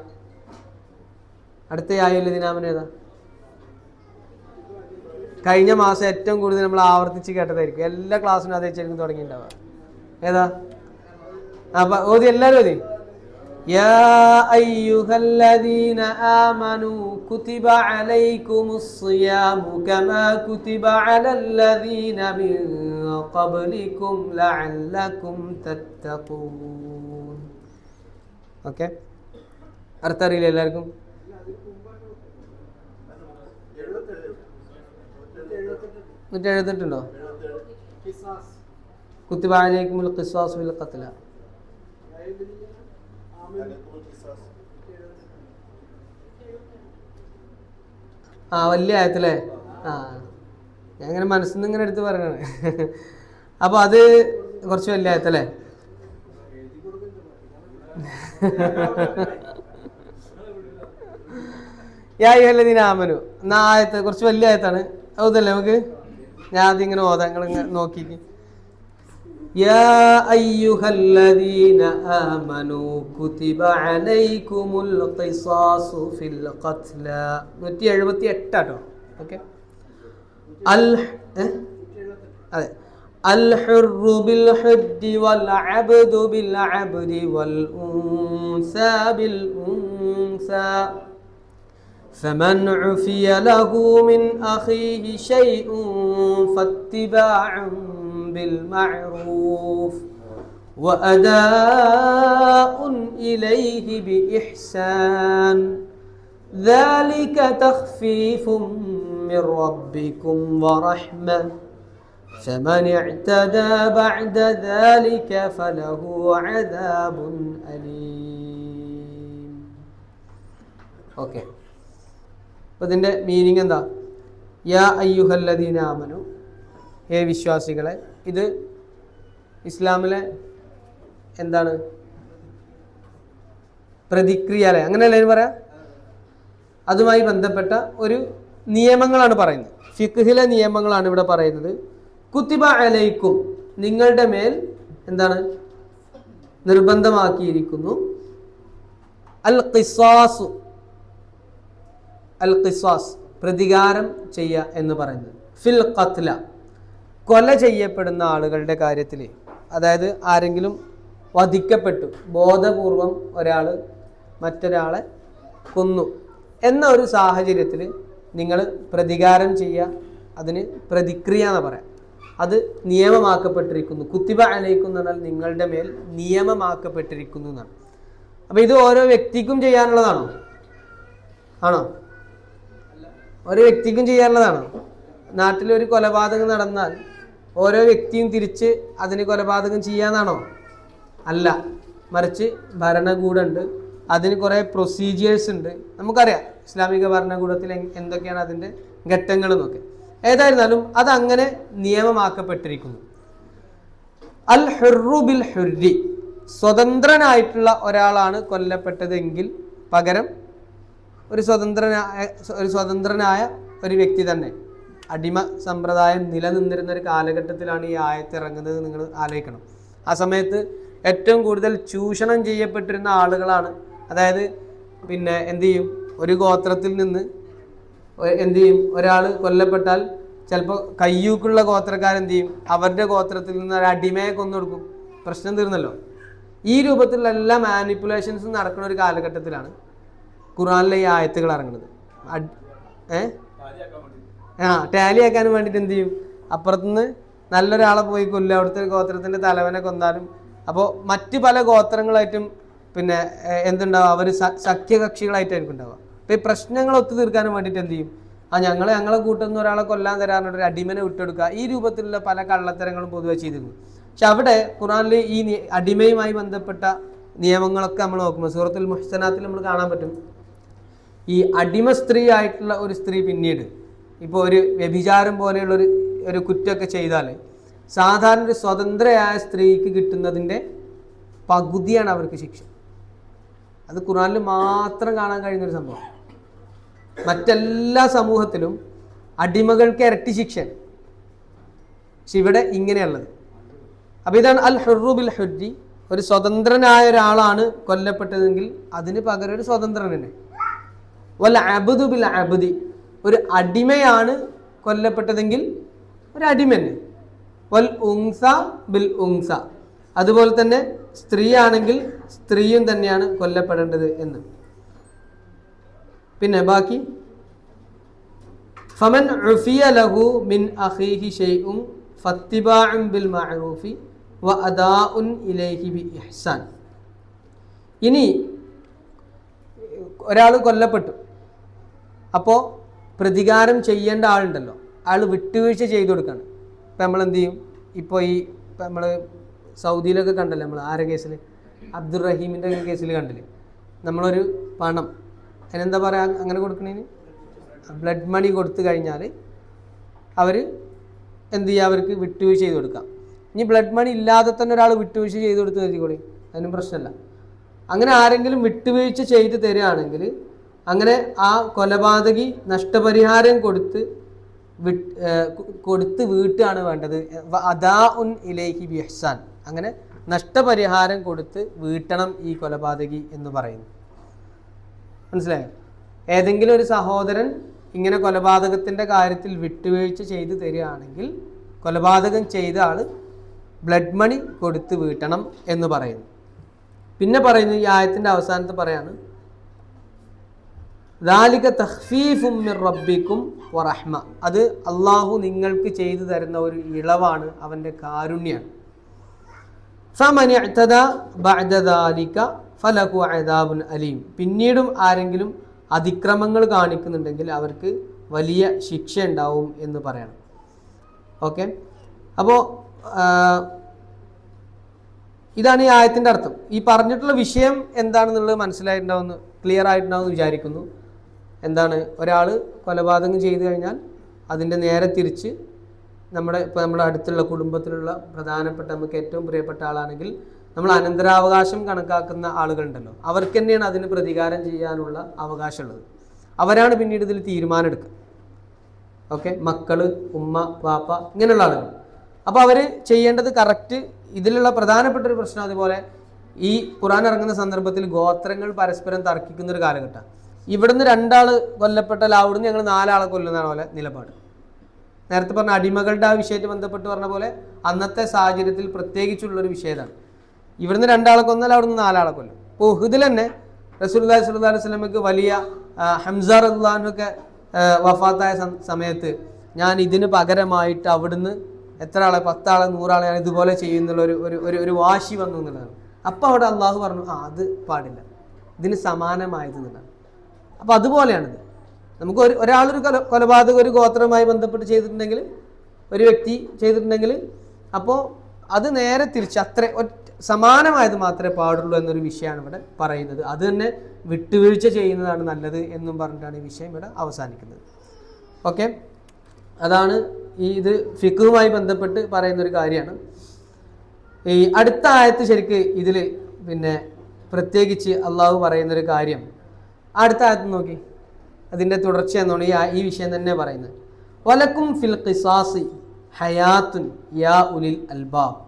അടുത്ത യാ അയ്യുഹല്ലദീന ആമനു ഏതാ? കഴിഞ്ഞ മാസം ഏറ്റവും കൂടുതൽ നമ്മൾ ആവർത്തിച്ച് കേട്ടതായിരിക്കും, എല്ലാ ക്ലാസ്സിനും അതേ വെച്ചായിരിക്കും തുടങ്ങിയിട്ടുണ്ടാവുക. ഏതാ? അപ്പം ഓതി എല്ലാവരും ഓതി. യാ അയ്യുഹല്ലദീന ആമനൂ കുതിബ അലൈക്കുമുസ് സിയാമു കമാ കുതിബ അലല്ലദീന മിൻ ഖബ്ലികും ലഅല്ലകും തത്തഖൂൻ. ഓക്കെ, അർത്ഥം അറിയില്ല എല്ലാവർക്കും? മറ്റേ എഴുതിട്ടുണ്ടോ? കുതിബ അലൈക്കുമുൽ ഖിസാസു ഫിൽ ഖത്ല. വലിയ ആയത്തല്ലേ? ഞാൻ ഇങ്ങനെ മനസ്സിൽ നിന്ന് ഇങ്ങനെ എടുത്ത് പറയണേ. അപ്പോൾ അത് കുറച്ച് വലിയ ആയത്തല്ലേ? യാ അയ്യുഹല്ലദീന ആമനു എന്ന ആയത്ത് കുറച്ച് വലിയ ആയത്താണ്. അതല്ലേ നമുക്ക് ഞാൻ ആദ്യം ഇങ്ങനെ ഓതാം, നിങ്ങൾ നോക്കിക്ക്. യാ അയ്യുഹല്ലദീന ആമനൂ കുതിബ അലൈക്കുമുൽ ഖിസാസു ഫിൽ ഖത്ല. 178 ആട്ടോ. ഓക്കെ, അതെ. അൽ ഹുർറു ബിൽ ഹുദ്ദി വൽ അബ്ദു ബിൽ അബ്ദി വൽ ഉൻസാ ബിൽ ഉൻസാ فمن عفي له من أخيه شيء فاتباع بالمعروف وأداء إليه بإحسان ذلك تخفيف من ربكم ورحمة فمن اعتدى بعد ذلك فله عذاب أليم. Okay. അപ്പോൾ ഇതിൻ്റെ മീനിങ് എന്താ? യാ അയ്യുഹല്ലദീന ആമനു, ഹേ വിശ്വാസികളെ. ഇത് ഇസ്ലാമിലെ എന്താണ്? പ്രതിക്രിയ അല്ലേ, അങ്ങനെയല്ലേ പറയാം? അതുമായി ബന്ധപ്പെട്ട ഒരു നിയമങ്ങളാണ് പറയുന്നത്. ഫിഖ്ഹിലെ നിയമങ്ങളാണ് ഇവിടെ പറയുന്നത്. കുതിബ അലൈക്കും, നിങ്ങളുടെ മേൽ എന്താണ് നിർബന്ധമാക്കിയിരിക്കുന്നു. അൽ ഖിസാസു, അൽ ഖിസാസ് പ്രതികാരം ചെയ്യുക എന്ന് പറയുന്നത്. ഫിൽ ഖത്ല, കൊല ചെയ്യപ്പെടുന്ന ആളുകളുടെ കാര്യത്തിൽ, അതായത് ആരെങ്കിലും വധിക്കപ്പെട്ടു, ബോധപൂർവം ഒരാൾ മറ്റൊരാളെ കൊന്നു എന്ന ഒരു സാഹചര്യത്തിൽ നിങ്ങൾ പ്രതികാരം ചെയ്യുക, അതിന് പ്രതിക്രിയ എന്ന് പറയാം. അത് നിയമമാക്കപ്പെട്ടിരിക്കുന്നു. കുത്തിബ അലൈക്കും എന്ന് പറഞ്ഞാൽ നിങ്ങളുടെ മേൽ നിയമമാക്കപ്പെട്ടിരിക്കുന്നു എന്നാണ്. അപ്പോൾ ഇത് ഓരോ വ്യക്തിക്കും ചെയ്യാനുള്ളതാണോ? ആണോ? ഓരോ വ്യക്തിക്കും ചെയ്യാനുള്ളതാണോ? നാട്ടിലൊരു കൊലപാതകം നടന്നാൽ ഓരോ വ്യക്തിയും തിരിച്ച് അതിന് കൊലപാതകം ചെയ്യാന്നാണോ? അല്ല, മറിച്ച് ഭരണകൂടമുണ്ട്, അതിന് കുറേ പ്രൊസീജിയേഴ്സ് ഉണ്ട്. നമുക്കറിയാം ഇസ്ലാമിക ഭരണകൂടത്തിൽ എന്തൊക്കെയാണ് അതിൻ്റെ ഘട്ടങ്ങൾ എന്നൊക്കെ. ഏതായിരുന്നാലും അതങ്ങനെ നിയമമാക്കപ്പെട്ടിരിക്കുന്നു. അൽ ഹുർറു ബിൽ ഹുർരി, സ്വതന്ത്രനായിട്ടുള്ള ഒരാളാണ് കൊല്ലപ്പെട്ടതെങ്കിൽ പകരം ഒരു സ്വതന്ത്രനായ ഒരു വ്യക്തി തന്നെ. അടിമ സമ്പ്രദായം നിലനിന്നിരുന്ന ഒരു കാലഘട്ടത്തിലാണ് ഈ ആയത്ത് ഇറങ്ങുന്നത്. നിങ്ങൾ ആലോചിക്കണം, ആ സമയത്ത് ഏറ്റവും കൂടുതൽ ചൂഷണം ചെയ്യപ്പെട്ടിരുന്ന ആളുകളാണ്. അതായത് പിന്നെ എന്ത് ചെയ്യും, ഒരു ഗോത്രത്തിൽ നിന്ന് എന്ത് ചെയ്യും, ഒരാൾ കൊല്ലപ്പെട്ടാൽ ചിലപ്പോൾ കയ്യൂക്കുള്ള ഗോത്രക്കാരെന്ത് ചെയ്യും, അവരുടെ ഗോത്രത്തിൽ നിന്ന് ഒരു അടിമയെ കൊന്നൊടുക്കും, പ്രശ്നം തീർന്നല്ലോ. ഈ രൂപത്തിലുള്ള എല്ലാ മാനിപ്പുലേഷൻസും നടക്കുന്ന ഒരു കാലഘട്ടത്തിലാണ് ഖുർആനിലെ ഈ ആയത്തുകൾ ഇറങ്ങുന്നത്. ടാലി ആക്കാനും വേണ്ടിയിട്ട് എന്ത് ചെയ്യും, അപ്പുറത്തുനിന്ന് നല്ലൊരാളെ പോയി കൊല്ലും, അവിടുത്തെ ഗോത്രത്തിൻ്റെ തലവനെ കൊന്നാലും. അപ്പോൾ മറ്റ് പല ഗോത്രങ്ങളായിട്ടും പിന്നെ എന്തുണ്ടാവുക, അവർ സഖ്യകക്ഷികളായിട്ടായിരിക്കും ഉണ്ടാവുക. അപ്പോൾ ഈ പ്രശ്നങ്ങൾ ഒത്തുതീർക്കാനും വേണ്ടിയിട്ട് എന്ത് ചെയ്യും, ഞങ്ങളെ കൂട്ടുന്ന ഒരാളെ കൊല്ലാൻ തരാനൊരു അടിമനെ വിട്ടെടുക്കുക. ഈ രൂപത്തിലുള്ള പല കള്ളത്തരങ്ങളും പൊതുവെ ചെയ്തിരുന്നു. പക്ഷെ അവിടെ ഖുർആനിൽ ഈ അടിമയുമായി ബന്ധപ്പെട്ട നിയമങ്ങളൊക്കെ നമ്മൾ നോക്കുമ്പോൾ സൂറത്തുൽ മുഹ്സനാത്തിൽ നമ്മൾ കാണാൻ പറ്റും. ഈ അടിമ സ്ത്രീ ആയിട്ടുള്ള ഒരു സ്ത്രീ പിന്നീട് ഇപ്പോൾ ഒരു വ്യഭിചാരം പോലെയുള്ള ഒരു കുറ്റമൊക്കെ ചെയ്താൽ സാധാരണ ഒരു സ്വതന്ത്രയായ സ്ത്രീക്ക് കിട്ടുന്നതിൻ്റെ പകുതിയാണ് അവർക്ക് ശിക്ഷ. അത് ഖുർആനിൽ മാത്രം കാണാൻ കഴിയുന്നൊരു സംഭവം. മറ്റെല്ലാ സമൂഹത്തിലും അടിമകൾക്ക് ഇരട്ടി ശിക്ഷയാണ്, പക്ഷെ ഇവിടെ ഇങ്ങനെയുള്ളത്. അപ്പോൾ ഇതാണ് അൽ ഹുർറു ബിൽ ഹുർരി, ഒരു സ്വതന്ത്രനായ ഒരാളാണ് കൊല്ലപ്പെട്ടതെങ്കിൽ അതിന് പകരം ഒരു സ്വതന്ത്രൻ തന്നെ. വൽ അബ്ദു ബിൽ അബ്ദി, ഒരു അടിമയാണ് കൊല്ലപ്പെട്ടതെങ്കിൽ ഒരു അടിമ തന്നെ. വൽ ഉൻസ ബിൽ ഉൻസ, അതുപോലെ തന്നെ സ്ത്രീയാണെങ്കിൽ സ്ത്രീയും തന്നെയാണ് കൊല്ലപ്പെടേണ്ടത് എന്ന്. പിന്നെ ബാക്കി ഫമൻ ഉഫിയ ലഹു മിൻ അഖീഹി ഷൈഉൻ ഫത്തിബാഉൻ ബിൽ മഅറൂഫി വ അദാഉൻ ഇലൈഹി ബി ഇഹ്സാൻ. ഇനി ഒരാൾ കൊല്ലപ്പെട്ടു, അപ്പോൾ പ്രതികാരം ചെയ്യേണ്ട ആളുണ്ടല്ലോ, ആൾ വിട്ടുവീഴ്ച ചെയ്തു കൊടുക്കുകയാണ്. ഇപ്പം നമ്മൾ എന്ത് ചെയ്യും, ഇപ്പോൾ നമ്മൾ സൗദിയിലൊക്കെ കണ്ടല്ലേ, നമ്മൾ ആരെ കേസിൽ, അബ്ദുറഹീമിൻ്റെ കേസിൽ കണ്ടില്ലേ, നമ്മളൊരു പണം അതിനെന്താ പറയുക, അങ്ങനെ കൊടുക്കണേന് ബ്ലഡ് മണി കൊടുത്തു കഴിഞ്ഞാൽ അവർ എന്ത് ചെയ്യുക, അവർക്ക് വിട്ടുവീഴ്ച ചെയ്ത് കൊടുക്കാം. ഇനി ബ്ലഡ് മണി ഇല്ലാതെ തന്നെ ഒരാൾ വിട്ടുവീഴ്ച ചെയ്ത് കൊടുത്ത് കരുതിക്കോളി, അതിനും പ്രശ്നമല്ല. അങ്ങനെ ആരെങ്കിലും വിട്ടുവീഴ്ച ചെയ്ത് തരികയാണെങ്കിൽ അങ്ങനെ ആ കൊലപാതകി നഷ്ടപരിഹാരം കൊടുത്ത് വീട്ടുകയാണ് വേണ്ടത്. അദാഉൻ ഇലൈഹി ബി ഇഹ്സാൻ, അങ്ങനെ നഷ്ടപരിഹാരം കൊടുത്ത് വീട്ടണം ഈ കൊലപാതകി എന്ന് പറയുന്നു. മനസ്സിലായോ? ഏതെങ്കിലും ഒരു സഹോദരൻ ഇങ്ങനെ കൊലപാതകത്തിൻ്റെ കാര്യത്തിൽ വിട്ടുവീഴ്ച ചെയ്ത് തരികയാണെങ്കിൽ കൊലപാതകം ചെയ്ത ആൾ ബ്ലഡ് മണി കൊടുത്ത് വീട്ടണം എന്ന് പറയുന്നു. പിന്നെ പറയുന്നു, ഈ ആയത്തിൻ്റെ അവസാനത്ത് പറയാണ്, ദാലിക തഖ്ഫീഫും മിർ റബ്ബിക്കും വറഹ്മ, അത് അള്ളാഹു നിങ്ങൾക്ക് ചെയ്തു തരുന്ന ഒരു ഇളവാണ്, അവൻ്റെ കാരുണ്യാണ്. ഫമൻ ഇഅ്തദാ ബഅദ ദാലിക ഫലഹു അദാബുൻ അലീം, പിന്നീടും ആരെങ്കിലും അതിക്രമങ്ങൾ കാണിക്കുന്നുണ്ടെങ്കിൽ അവർക്ക് വലിയ ശിക്ഷ ഉണ്ടാവും എന്ന് പറയണം. ഓക്കെ, അപ്പോൾ ഇതാണ് ഈ ആയത്തിൻ്റെ അർത്ഥം. ഈ പറഞ്ഞിട്ടുള്ള വിഷയം എന്താണെന്നുള്ളത് മനസ്സിലായിട്ടുണ്ടാവുമെന്ന്, ക്ലിയർ ആയിട്ടുണ്ടാവുമെന്ന് വിചാരിക്കുന്നു. എന്താണ്, ഒരാൾ കൊലപാതകം ചെയ്തു കഴിഞ്ഞാൽ അതിൻ്റെ നേരെ തിരിച്ച് നമ്മുടെ അടുത്തുള്ള കുടുംബത്തിലുള്ള പ്രധാനപ്പെട്ട, നമുക്ക് ഏറ്റവും പ്രിയപ്പെട്ട ആളാണെങ്കിൽ നമ്മൾ അനന്തരാവകാശം കണക്കാക്കുന്ന ആളുകളുണ്ടല്ലോ, അവർക്ക് തന്നെയാണ് അതിന് പ്രതികാരം ചെയ്യാനുള്ള അവകാശമുള്ളത്. അവരാണ് പിന്നീട് ഇതിൽ തീരുമാനം എടുക്കുക. ഓക്കെ, മക്കൾ, ഉമ്മ, വാപ്പ, ഇങ്ങനെയുള്ള ആളുകൾ. അപ്പോൾ അവർ ചെയ്യേണ്ടത് കറക്റ്റ്. ഇതിലുള്ള പ്രധാനപ്പെട്ട ഒരു പ്രശ്നം, അതുപോലെ ഈ ഖുർആൻ ഇറങ്ങുന്ന സന്ദർഭത്തിൽ ഗോത്രങ്ങൾ പരസ്പരം തർക്കിക്കുന്ന ഒരു കാലഘട്ടം. ഇവിടുന്ന് 2 ആൾ കൊല്ലപ്പെട്ടാൽ അവിടുന്ന് ഞങ്ങൾ 4 ആളെ കൊല്ലുന്നതാണ് പോലെ നിലപാട്. നേരത്തെ പറഞ്ഞ അടിമകളുടെ ആ വിഷയമായിട്ട് ബന്ധപ്പെട്ട് പറഞ്ഞ പോലെ അന്നത്തെ സാഹചര്യത്തിൽ പ്രത്യേകിച്ചുള്ളൊരു വിഷയമാണ്. ഇവിടുന്ന് 2 ആളെ കൊന്നാൽ അവിടുന്ന് 4 ആളെ കൊല്ലും. ഇപ്പോൾ ഉഹുദിൽ തന്നെ റസൂലുള്ളാഹി സ്വല്ലല്ലാഹു അലൈഹി വസല്ലമക്ക് വലിയ ഹംസ റളിയല്ലാഹു അൻഹുവൊക്കെ വഫാത്തായ സമയത്ത് ഞാൻ ഇതിന് പകരമായിട്ട് അവിടുന്ന് എത്ര ആളെ, 10 ആളെ 100 ആളെ ഇതുപോലെ ചെയ്യുന്നുള്ള ഒരു വാശി വന്നു എന്നുള്ളതാണ്. അപ്പോൾ അവിടെ അള്ളാഹു പറഞ്ഞു, അത് പാടില്ല, ഇതിന് സമാനമായത് എന്നുള്ളതാണ്. അപ്പോൾ അതുപോലെയാണിത്. നമുക്ക് ഒരാളൊരു കൊലപാതകം ഒരു ഗോത്രവുമായി ബന്ധപ്പെട്ട് ചെയ്തിട്ടുണ്ടെങ്കിൽ, ഒരു വ്യക്തി ചെയ്തിട്ടുണ്ടെങ്കിൽ, അപ്പോൾ അത് നേരെ തിരിച്ച് അത്ര സമാനമായത് മാത്രമേ പാടുള്ളൂ എന്നൊരു വിഷയമാണ് ഇവിടെ പറയുന്നത്. അത് തന്നെ വിട്ടുവീഴ്ച ചെയ്യുന്നതാണ് നല്ലത് എന്നും പറഞ്ഞിട്ടാണ് ഈ വിഷയം ഇവിടെ അവസാനിക്കുന്നത്. ഓക്കെ, അതാണ് ഇത് ഫിഖുമായി ബന്ധപ്പെട്ട് പറയുന്നൊരു കാര്യമാണ്. ഈ അടുത്ത ആയത്ത് ശരിക്ക് ഇതിൽ പിന്നെ പ്രത്യേകിച്ച് അള്ളാഹു പറയുന്നൊരു കാര്യം, അടുത്ത ആയത്ത് നോക്കി, അതിൻ്റെ തുടർച്ച എന്നാണ് ഈ വിഷയം തന്നെ പറയുന്നത്. വലക്കും ഫിൽ ഖിസാസി ഹയാത്തുൻ യാ ഉലിൽ അൽബാബ്.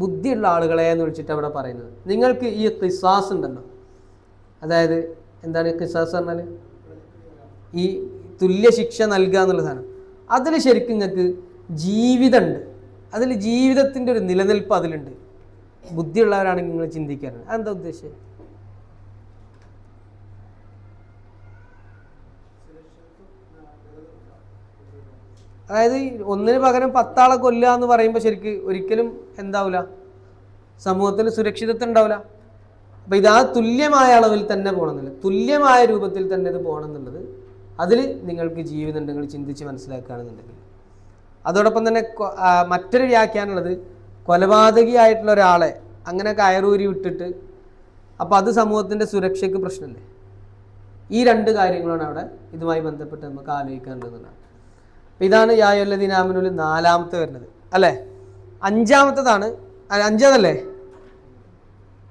ബുദ്ധിയുള്ള ആളുകളെ എന്ന് വിളിച്ചിട്ട് അവിടെ പറയുന്നത്, നിങ്ങൾക്ക് ഈ ഖിസാസ് ഉണ്ടല്ലോ, അതായത് എന്താണ് ഖിസാസ് പറഞ്ഞാൽ ഈ തുല്യ ശിക്ഷ നൽകുക എന്നുള്ള സാധനം, അതിൽ ശരിക്കും നിങ്ങൾക്ക് ജീവിതമുണ്ട്, അതിൽ ജീവിതത്തിൻ്റെ ഒരു നിലനിൽപ്പ് അതിലുണ്ട്. ബുദ്ധിയുള്ളവരാണെങ്കിൽ നിങ്ങൾ ചിന്തിക്കാറുണ്ട്. അതെന്താ ഉദ്ദേശം? അതായത് ഒന്നിന് പകരം 10 ആളെ കൊല്ലുക എന്ന് പറയുമ്പോൾ ശരിക്ക് ഒരിക്കലും എന്താവില്ല, സമൂഹത്തിൽ സുരക്ഷിതത്വം ഉണ്ടാവില്ല. അപ്പം ഇതാ തുല്യമായ അളവിൽ തന്നെ പോകണമെന്നില്ല, തുല്യമായ രൂപത്തിൽ തന്നെ ഇത് പോകണമെന്നുള്ളത്, അതിൽ നിങ്ങൾക്ക് ജീവിതം നിങ്ങൾ ചിന്തിച്ച് മനസ്സിലാക്കുകയാണെന്നുണ്ടെങ്കിൽ. അതോടൊപ്പം തന്നെ മറ്റൊരു വ്യാഖ്യാനമുള്ളത്, കൊലപാതകിയായിട്ടുള്ള ഒരാളെ അങ്ങനെ കയറൂരി വിട്ടിട്ട്, അപ്പോൾ അത് സമൂഹത്തിൻ്റെ സുരക്ഷയ്ക്ക് പ്രശ്നമല്ലേ? ഈ 2 കാര്യങ്ങളാണ് അവിടെ ഇതുമായി ബന്ധപ്പെട്ട് നമുക്ക് ആലോചിക്കേണ്ടതെന്നാണ്. അപ്പം ഇതാണ് യാ അയ്യുഹല്ലദീന ആമനൂൽ 4ാമത്തെ വരുന്നത് അല്ലേ. 5ാമത്തതാണ്, 5-ാമതല്ലേ?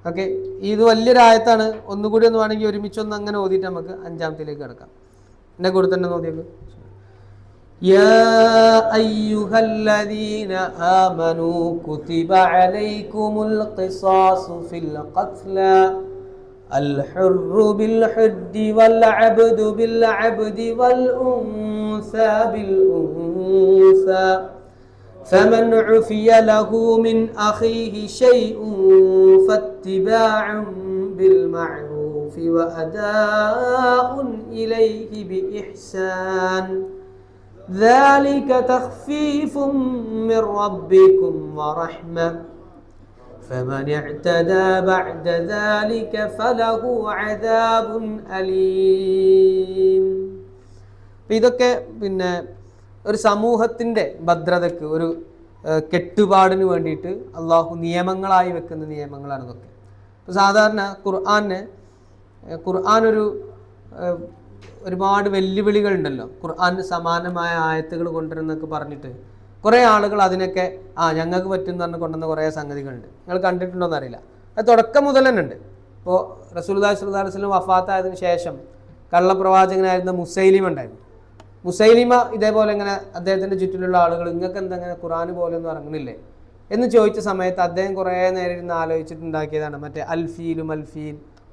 ഓക്കെ, ഇത് വലിയൊരു ആയത്താണ്. ഒന്നുകൂടി ഒന്ന് വേണമെങ്കിൽ ഒരുമിച്ചൊന്ന് അങ്ങനെ ഓതിയിട്ട് നമുക്ക് 5ാമത്തിലേക്ക് കിടക്കാം. എന്നെ കൂടെ തന്നെ നോക്കിയത്, യാ അയ്യുഹല്ലദീന ആമനൂ കുതിബ അലൈക്കുമുൽ ഖിസാസു ഫിൽ ഖത്ല الحر بالحر والعبد بالعبد والأنثى بالأنثى فمن عفي له من أخيه شيء فاتباع بالمعروف وأداء إليه بإحسان ذلك تخفيف من ربكم ورحمة فمن اعتدى بعد ذلك فله عذاب أليم. ഇതൊക്കെ പിന്നെ ഒരു സമൂഹത്തിൻ്റെ ഭദ്രതയ്ക്ക്, ഒരു കെട്ടുപാടിന് വേണ്ടിയിട്ട് അള്ളാഹു നിയമങ്ങളായി വെക്കുന്ന നിയമങ്ങളാണ് ഇതൊക്കെ. ഇപ്പോൾ സാധാരണ ഖുർആൻ ഒരുപാട് വെല്ലുവിളികളുണ്ടല്ലോ. ഖുർആന് സമാനമായ ആയത്തുകൾ കൊണ്ടുവരുന്നൊക്കെ പറഞ്ഞിട്ട് കുറേ ആളുകൾ അതിനൊക്കെ ഞങ്ങൾക്ക് പറ്റുമെന്ന് പറഞ്ഞ് കൊണ്ടുവന്ന കുറേ സംഗതികളുണ്ട്. നിങ്ങൾ കണ്ടിട്ടുണ്ടോയെന്ന് അറിയില്ല. അത് തുടക്കം മുതൽ തന്നെ ഉണ്ട്. ഇപ്പോൾ റസൂലുള്ളാഹി സ്വല്ലല്ലാഹു അലൈഹി വസല്ലം വഫാത്തായതിനു ശേഷം കള്ളപ്രവാചകനായിരുന്ന മുസൈലിമ ഉണ്ടായിരുന്നു. മുസൈലിമ ഇതേപോലെ ഇങ്ങനെ അദ്ദേഹത്തിൻ്റെ ചുറ്റിലുള്ള ആളുകൾ, നിങ്ങൾക്ക് എന്തെങ്ങനെ ഖുർആൻ പോലെ ഒന്നും ഇറങ്ങണില്ലേ എന്ന് ചോദിച്ച സമയത്ത് അദ്ദേഹം കുറേ നേരം ഇരുന്ന് ആലോചിച്ചിട്ടുണ്ടാക്കിയതാണ് മറ്റേ അൽഫീൽ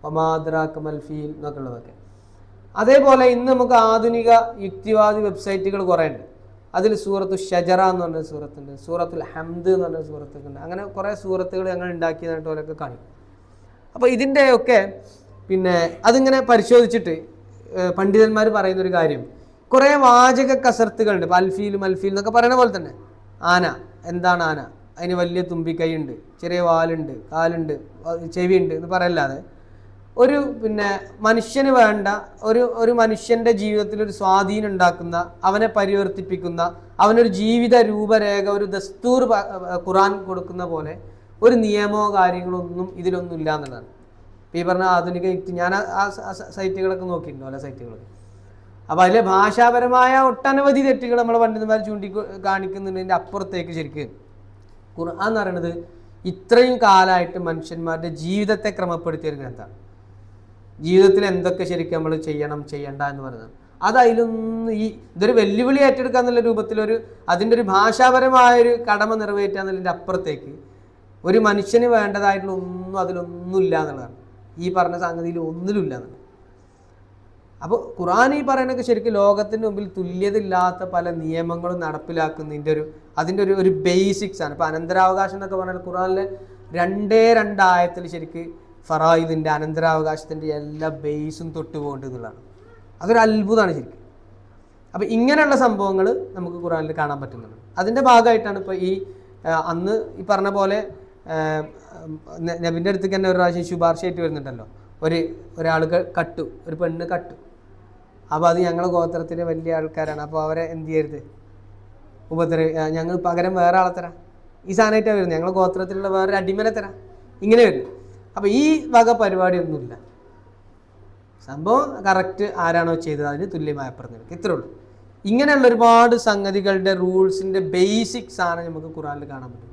ഒമാദ്രാക്ക് മൽഫീൽ എന്നൊക്കെ ഉള്ളതൊക്കെ. അതേപോലെ ഇന്ന് നമുക്ക് ആധുനിക യുക്തിവാദി വെബ്സൈറ്റുകൾ കുറേ ഉണ്ട്. അതിൽ സൂറത്തു ഷജറ എന്ന് പറഞ്ഞ സൂറത്തുണ്ട്, സൂറത്തുൽ ഹംദ് എന്ന് പറഞ്ഞ സൂറത്തൊക്കെ ഉണ്ട്. അങ്ങനെ കുറേ സൂറത്തുകൾ ഞങ്ങൾ ഉണ്ടാക്കിയതായിട്ട് അവരൊക്കെ കാണിക്കും. അപ്പോൾ ഇതിൻ്റെയൊക്കെ പിന്നെ അതിങ്ങനെ പരിശോധിച്ചിട്ട് പണ്ഡിതന്മാർ പറയുന്നൊരു കാര്യം, കുറേ വാചക കസർത്തുകളുണ്ട്. ഇപ്പോൾ അൽഫീൽ മൽഫീൽ എന്നൊക്കെ പറയുന്ന പോലെ തന്നെ ആന, എന്താണ് ആന? അതിന് വലിയ തുമ്പിക്കൈയുണ്ട്, ചെറിയ വാലുണ്ട്, കാലുണ്ട്, ചെവിയുണ്ട് എന്ന് പറയല്ലാതെ ഒരു പിന്നെ മനുഷ്യന് വേണ്ട ഒരു മനുഷ്യൻ്റെ ജീവിതത്തിൽ ഒരു സ്വാധീനം ഉണ്ടാക്കുന്ന, അവനെ പരിവർത്തിപ്പിക്കുന്ന, അവനൊരു ജീവിത രൂപരേഖ, ഒരു ദസ്തൂർ ഖുർആൻ കൊടുക്കുന്ന പോലെ ഒരു നിയമമോ കാര്യങ്ങളോ ഒന്നും ഇതിലൊന്നും ഇല്ല എന്നുള്ളതാണ്. ഇപ്പോൾ ഈ പറഞ്ഞ ആധുനിക യുക്തി, ഞാൻ ആ സൈറ്റുകളൊക്കെ നോക്കിയിട്ടുണ്ടോ, പല സൈറ്റുകളൊക്കെ. അപ്പോൾ അതിലെ ഭാഷാപരമായ ഒട്ടനവധി തെറ്റുകൾ നമ്മളെ പണ്ഡിതന്മാർ കാണിക്കുന്നതിൻ്റെ അപ്പുറത്തേക്ക് ശരിക്കും ഖുർആൻ എന്ന് പറയുന്നത് ഇത്രയും കാലമായിട്ട് മനുഷ്യന്മാരുടെ ജീവിതത്തെ ക്രമപ്പെടുത്തിയ ഒരു ഗ്രന്ഥമാണ്. ജീവിതത്തിൽ എന്തൊക്കെ ശരിക്കും നമ്മൾ ചെയ്യണ്ട എന്ന് പറയുന്നത്, അത് അതിലൊന്നും ഇതൊരു വെല്ലുവിളി ഏറ്റെടുക്കുക എന്നുള്ള രൂപത്തിലൊരു അതിൻ്റെ ഒരു ഭാഷാപരമായൊരു കടമ നിറവേറ്റുക എന്നുള്ളതിൻ്റെ അപ്പുറത്തേക്ക് ഒരു മനുഷ്യന് വേണ്ടതായിട്ടുള്ള ഒന്നും അതിലൊന്നും ഇല്ല എന്നുള്ളതാണ്. ഈ പറഞ്ഞ സംഗതിയിൽ ഒന്നിലും ഇല്ല എന്നുള്ളത്. അപ്പോൾ ഖുർആൻ ഈ പറയുന്നതൊക്കെ ശരിക്കും ലോകത്തിൻ്റെ മുമ്പിൽ തുല്യത ഇല്ലാത്ത പല നിയമങ്ങളും നടപ്പിലാക്കുന്നതിൻ്റെ അതിൻ്റെ ഒരു ബേസിക്സ് ആണ്. ഇപ്പോൾ അനന്തരാവകാശം എന്നൊക്കെ പറഞ്ഞാൽ ഖുർആനിലെ 2 ആയത്തിൽ ശരിക്ക് ഫറായിദിൻ്റെ അനന്തരാവകാശത്തിൻ്റെ എല്ലാ ബേസും തൊട്ടുപോകേണ്ടത് എന്നുള്ളതാണ്. അതൊരു അത്ഭുതമാണ് ശരിക്കും. അപ്പോൾ ഇങ്ങനെയുള്ള സംഭവങ്ങൾ നമുക്ക് ഖുർആനിൽ കാണാൻ പറ്റുന്നുണ്ട്. അതിൻ്റെ ഭാഗമായിട്ടാണ് ഇപ്പോൾ അന്ന് ഈ പറഞ്ഞ പോലെ നബിൻ്റെ അടുത്തേക്ക് തന്നെ ഒരു പ്രാവശ്യം ശുപാർശയായിട്ട് വരുന്നുണ്ടല്ലോ, ഒരാൾക്ക് കട്ടു, ഒരു പെണ്ണ് കട്ടു. അപ്പോൾ അത് ഞങ്ങളുടെ ഗോത്രത്തിലെ വലിയ ആൾക്കാരാണ്, അപ്പോൾ അവരെ എന്ത് ചെയ്യരുത്, ഞങ്ങൾ പകരം വേറെ ആളെ തരാം. ഈ സാധനമായിട്ടാണ് വരുന്നത്, ഞങ്ങളുടെ ഗോത്രത്തിലുള്ള വേറൊരു അടിമനെ തരാം, ഇങ്ങനെ വരുന്നു. അപ്പോൾ ഈ വക പരിപാടിയൊന്നുമില്ല. സംഭവം കറക്റ്റ് ആരാണോ ചെയ്തത് അതിന് തുല്യമായ പറഞ്ഞെടുക്കുക, ഇത്രേ ഉള്ളൂ. ഇങ്ങനെയുള്ള ഒരുപാട് സംഗതികളുടെ റൂൾസിന്റെ ബേസിക് സാധനം നമുക്ക് ഖുറാനിൽ കാണാൻ പറ്റും.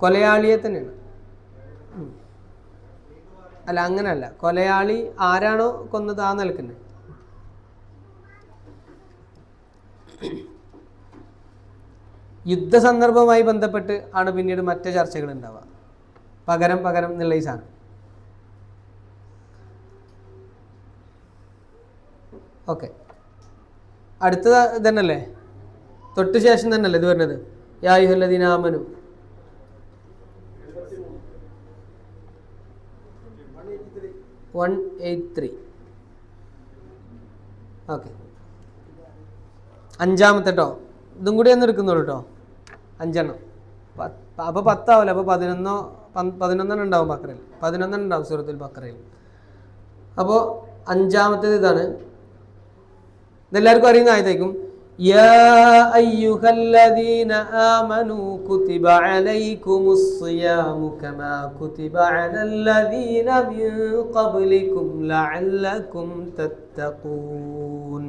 കൊലയാളിയെ തന്നെയാണ്. അല്ല, അങ്ങനല്ല. കൊലയാളി ആരാണോ കൊന്നത് ആ നിലക്കുന്നത്. യുദ്ധസന്ദർഭവുമായി ബന്ധപ്പെട്ട് ആണ് പിന്നീട് മറ്റു ചർച്ചകൾ ഉണ്ടാവുക. പകരം എന്നുള്ള ഈ സാധനം. ഓക്കെ, അടുത്തത് തന്നെയല്ലേ, തൊട്ട് ശേഷം തന്നെയല്ലേ ഇത് വരുന്നത്. യാ അയ്യുഹല്ലദീന ആമനു 183. ഓക്കെ, അഞ്ചാമത്തെ കേട്ടോ. ഇതും കൂടി ഒന്ന് എടുക്കുന്നുള്ളൂ കേട്ടോ, 5 അപ്പോൾ 10 ആവില്ല. അപ്പോൾ 11 ഉണ്ടാവും ബക്കറയിൽ, 11 ഉണ്ടാവും സൂറത്തുൽ ബക്കറയിൽ. അപ്പോൾ അഞ്ചാമത്തേത് ഇതാണ്. ഇതെല്ലാവർക്കും അറിയുന്ന ആയതായിരിക്കും. യാ അയ്യുഹല്ലദീന ആമനൂ കുതിബ അലൈക്കുമുസ് സിയാമു കമാ കുതിബ അലല്ലദീന മിൻ ഖബ്ലികും ലഅല്ലകും തത്തഖൂൻ.